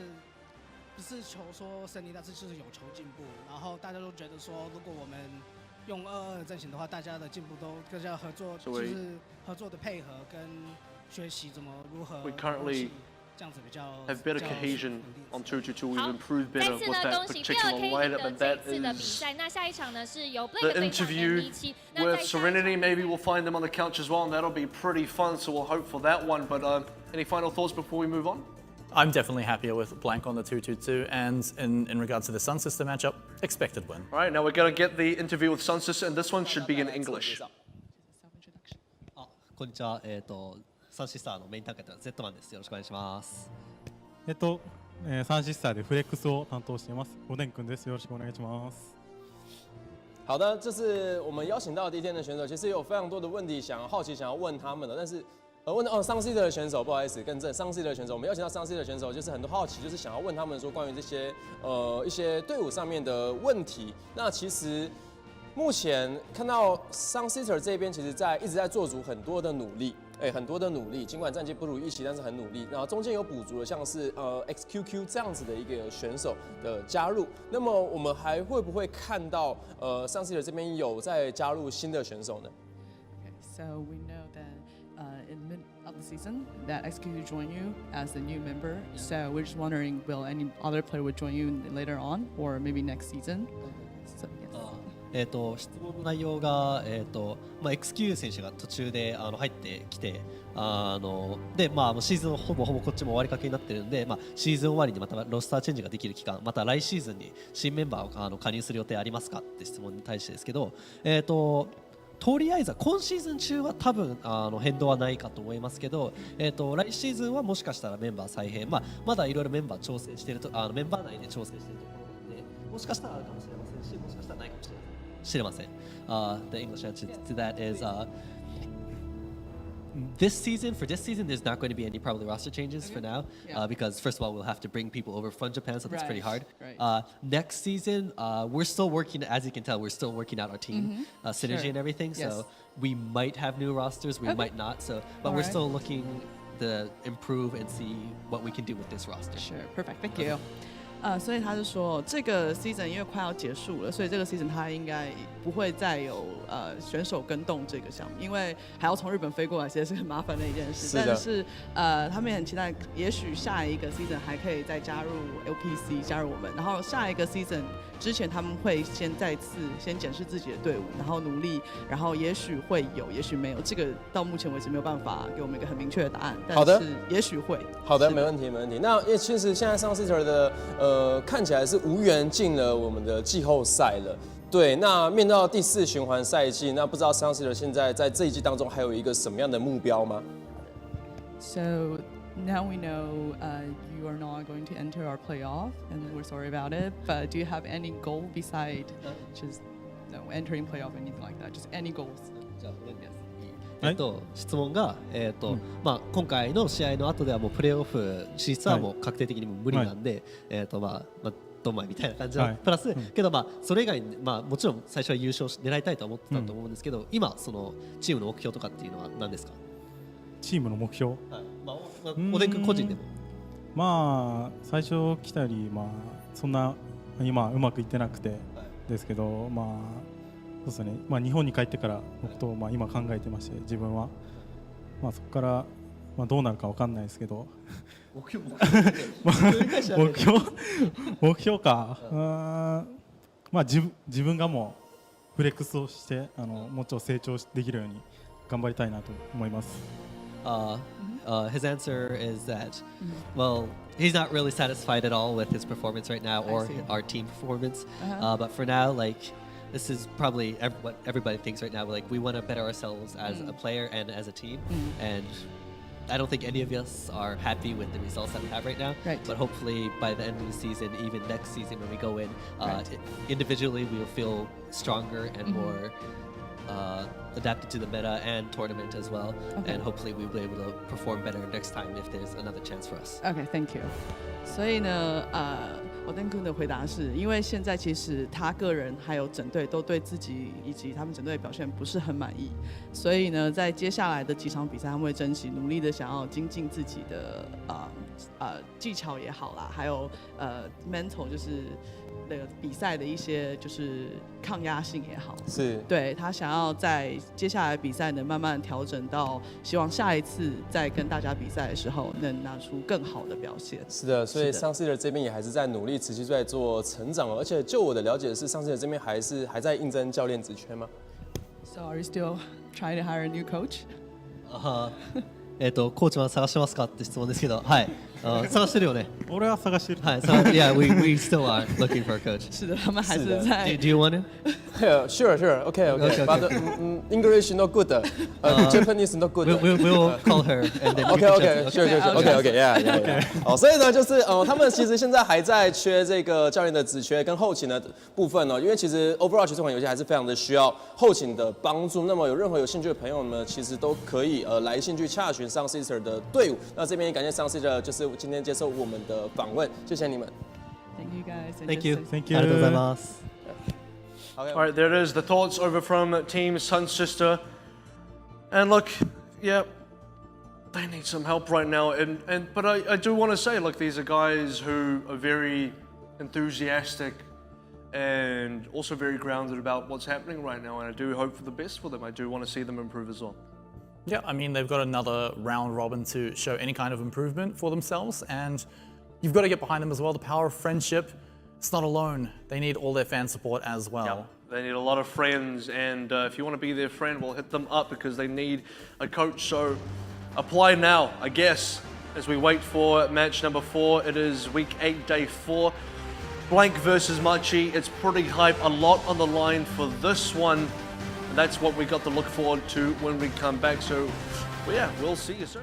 Speaker 5: 不是求说胜利，但是就是有求进步。然后大家都觉得说，如果我们用222的阵型的话，大家的进步都更加合作，
Speaker 1: So
Speaker 5: 就是合作的配合跟学习怎么如何
Speaker 1: We currently
Speaker 5: 这样子比较
Speaker 1: have better
Speaker 5: 比较
Speaker 1: cohesion
Speaker 5: 稳定
Speaker 1: on 222.
Speaker 4: 好
Speaker 1: We've improved
Speaker 4: 再
Speaker 1: better
Speaker 4: 次
Speaker 1: with
Speaker 4: 呢，
Speaker 1: that
Speaker 4: 恭喜第二
Speaker 1: particular
Speaker 4: 可以赢
Speaker 1: lineup,
Speaker 4: 得
Speaker 1: and
Speaker 4: 这
Speaker 1: that
Speaker 4: 次的比
Speaker 1: is
Speaker 4: 赛。那下一场呢是由 Blake
Speaker 1: the
Speaker 4: 对上
Speaker 1: interview
Speaker 4: MV7。那
Speaker 1: with
Speaker 4: 在下一
Speaker 1: Serenity.
Speaker 4: 场
Speaker 1: Maybe we'll find them on the couch as well, and that'll be pretty fun. So we'll hope for that one. But any final thoughts before we move on?
Speaker 2: I'm definitely happier with Blank on the 222, and in regards to the SunSister matchup, expected win.
Speaker 1: All right, now we're going to get the interview with SunSister, and this one should be in English.
Speaker 6: こんにちは。サンシスターのメインターゲットの Z マンです。よろしくお願いします。
Speaker 7: サンシスターでフレックスを担当しています。おでんくんです。よろしくお願いします。
Speaker 8: 好的，这是我们邀请到的第一天的选手，其实有非常多的问题好奇想要问他们的，但是SunSister 的选手，不好意思，更正，SunSister 的选手，我们邀请到SunSister 的选手，就是很多好奇，就是想要问他们说关于这些一些队伍上面的问题。那其实目前看到 SunSister 这边，其实一直在做足很多的努力，很多的努力，尽管战绩不如预期，但是很努力。然后中间有补足了像是XQQ 这样子的一个选手的加入。那么我们还会不会看到SunSister 这边有在加入新的选手呢？
Speaker 9: So we know that in mid of the season that XQQ join you as a new member. So we're just wondering, will any other player would join you later on, or maybe next season? So, yes.
Speaker 6: 質問の内容が、XQ 選手が途中で入ってきて、で、シーズンほぼこっちも終わりかけになってるんで、シーズン終わりにまたロスターチェンジができる期間、また来シーズンに新メンバーを加入する予定ありますかって質問に対してですけど、とりあえずは今シーズン中は多分変動はないかと思いますけど、来シーズンはもしかしたらメンバー再編、まだいろいろメンバー調整しているとメンバー内で調整しているところなので、もしかしたらあるかもしれませんし、もしかしたらないかもしれません。The English answer to that is this season, there's not going to be any probably roster changes for now, because first of all, we'll have to bring people over from Japan, so that's pretty hard. Next season, we're still working, as you can tell, we're still working out our team synergy and everything. So we might have new rosters, we might not. So, but we're
Speaker 9: Alright.
Speaker 6: still looking to improve and see what we can do with this roster.
Speaker 9: Sure, perfect, thank you. 所以他是说这个 season 因为快要结束了，所以这个 season 他应该不会再有选手跟动这个项目，因为还要从日本飞过来，其实是很麻烦的一件事。
Speaker 8: 是的
Speaker 9: 但是他们也很期待，也许下一个 season 还可以再加入 LPC， 加入我们，然后下一个 season 之前他们会再次检视自己的队伍，然后努力，然后也许会有，也许没有，这个到目前为止没有办法给我们一个很明确的答案，
Speaker 8: 好的
Speaker 9: 但是也许会。
Speaker 8: 好的，
Speaker 9: 是
Speaker 8: 没问题，没问题。那因为其实现在SunSister的看起来是无缘进了我们的季后赛了。对，那面对到第4循环赛季，那不知道SunSister现在在这一季当中还有一个什么样的目标吗？
Speaker 9: So now we know you are not going to enter our playoff, and we're sorry about it. But do you have any goal beside just entering playoff, anything like that? Just any goals?
Speaker 6: じゃあ俺です
Speaker 7: はい
Speaker 6: 質問が、まあ、今回の試合の後ではもうプレーオフ進出はもう確定的にもう無理なんで、まあドンマイみたいな感じの、
Speaker 7: はい
Speaker 6: プラス、けどまあそれ以外に、まあ、もちろん最初は優勝狙いたいと思ってたと思うんですけど、今そのチームの目標とかっていうのは何ですか？
Speaker 7: チームの目標、
Speaker 6: はいまあおでんくん個人でも。
Speaker 7: まあ最初来たよりまあそんな今うまくいってなくてですけど、まあそうですね、まあ日本に帰ってからのことをまあ今考えてまして自分はまあそこからまあどうなるかわかんないですけど
Speaker 6: 目標
Speaker 7: 目標か、まあ自分がもうフレックスをしてもうちょっと成長できるように頑張りたいなと思います。
Speaker 6: His answer is that, well, he's not really satisfied at all with his performance right now or
Speaker 9: see.
Speaker 6: our team performance.
Speaker 9: Uh-huh.
Speaker 6: But for now, like, this is probably what everybody thinks right now. Like, we want to better ourselves as a player and as a team. And I don't think any of us are happy with the results that we have right now.
Speaker 9: Right.
Speaker 6: But hopefully, by the end of the season, even next season when we go in,
Speaker 9: Right.
Speaker 6: individually we will feel stronger and more adapted to the meta and tournament as well.
Speaker 9: Okay.
Speaker 6: And hopefully we will be able to perform better next time if there's another chance for us.
Speaker 9: Okay, thank you. 所以呢，我跟坤的回答是，因为现在其实他个人还有整队都对自己以及他们整队的表现不是很满意，所以呢，在接下来的几场比赛，他们会争取努力的想要精进自己的技巧也好啦，还有mental 就是那个比赛的一些就是抗压性也好，
Speaker 8: 是
Speaker 9: 对他想要在接下来比赛能慢慢调整到，希望下一次在跟大家比赛的时候能拿出更好的表现。
Speaker 8: 是的，所以
Speaker 9: 是的
Speaker 8: SunSister这边也还是在努力，持续在做成长哦。而且就我的了解是，SunSister这边还在应征教练职缺吗？
Speaker 9: So are you still trying to hire a new coach?
Speaker 6: コーチは探してますかって質問ですけど、はい、探してるよね。
Speaker 7: 俺は探してる。
Speaker 6: はい、yeah, we still are looking for a coach.
Speaker 9: 是的，他们还
Speaker 8: 是的
Speaker 9: 是在
Speaker 6: Do you want to?
Speaker 8: Sure, okay.
Speaker 6: Okay.
Speaker 8: But English not good. Japanese not good.
Speaker 6: We'll call her and then.
Speaker 8: OK, sure, yeah. 哦，所以呢，就是他们其实现在还在缺这个教练的职缺跟后勤的部分哦，因为其实 Overwatch 这款游戏还是非常的需要后勤的帮助。那么有任何有兴趣的朋友们，其实都可以来信去洽询SunSister 的队伍。那这边也感谢SunSister，就是今天接受我们的访问，谢谢你们。
Speaker 9: Thank you guys. and
Speaker 6: Thank
Speaker 9: just
Speaker 6: you.
Speaker 9: say-
Speaker 7: Thank you.
Speaker 6: ありがとうございます。
Speaker 1: All right, there it is. The thoughts over from Team SunSister. And look, yeah, they need some help right now. But I do want to say, look, these are guys who are very enthusiastic and also very grounded about what's happening right now. And I do hope for the best for them. I do want to see them improve as well.
Speaker 2: Yeah, I mean, they've got another round robin to show any kind of improvement for themselves, and you've got to get behind them as well. The power of friendship, it's not alone. They need all their fan support as well.
Speaker 1: Yeah, they need a lot of friends, and if you want to be their friend, well, hit them up because they need a coach. So apply now, I guess, as we wait for match number 4. It is week 8, day 4. Blank versus Machi. It's pretty hype. A lot on the line for this one. And that's what we got to look forward to when we come back. So, well, yeah, we'll see you soon.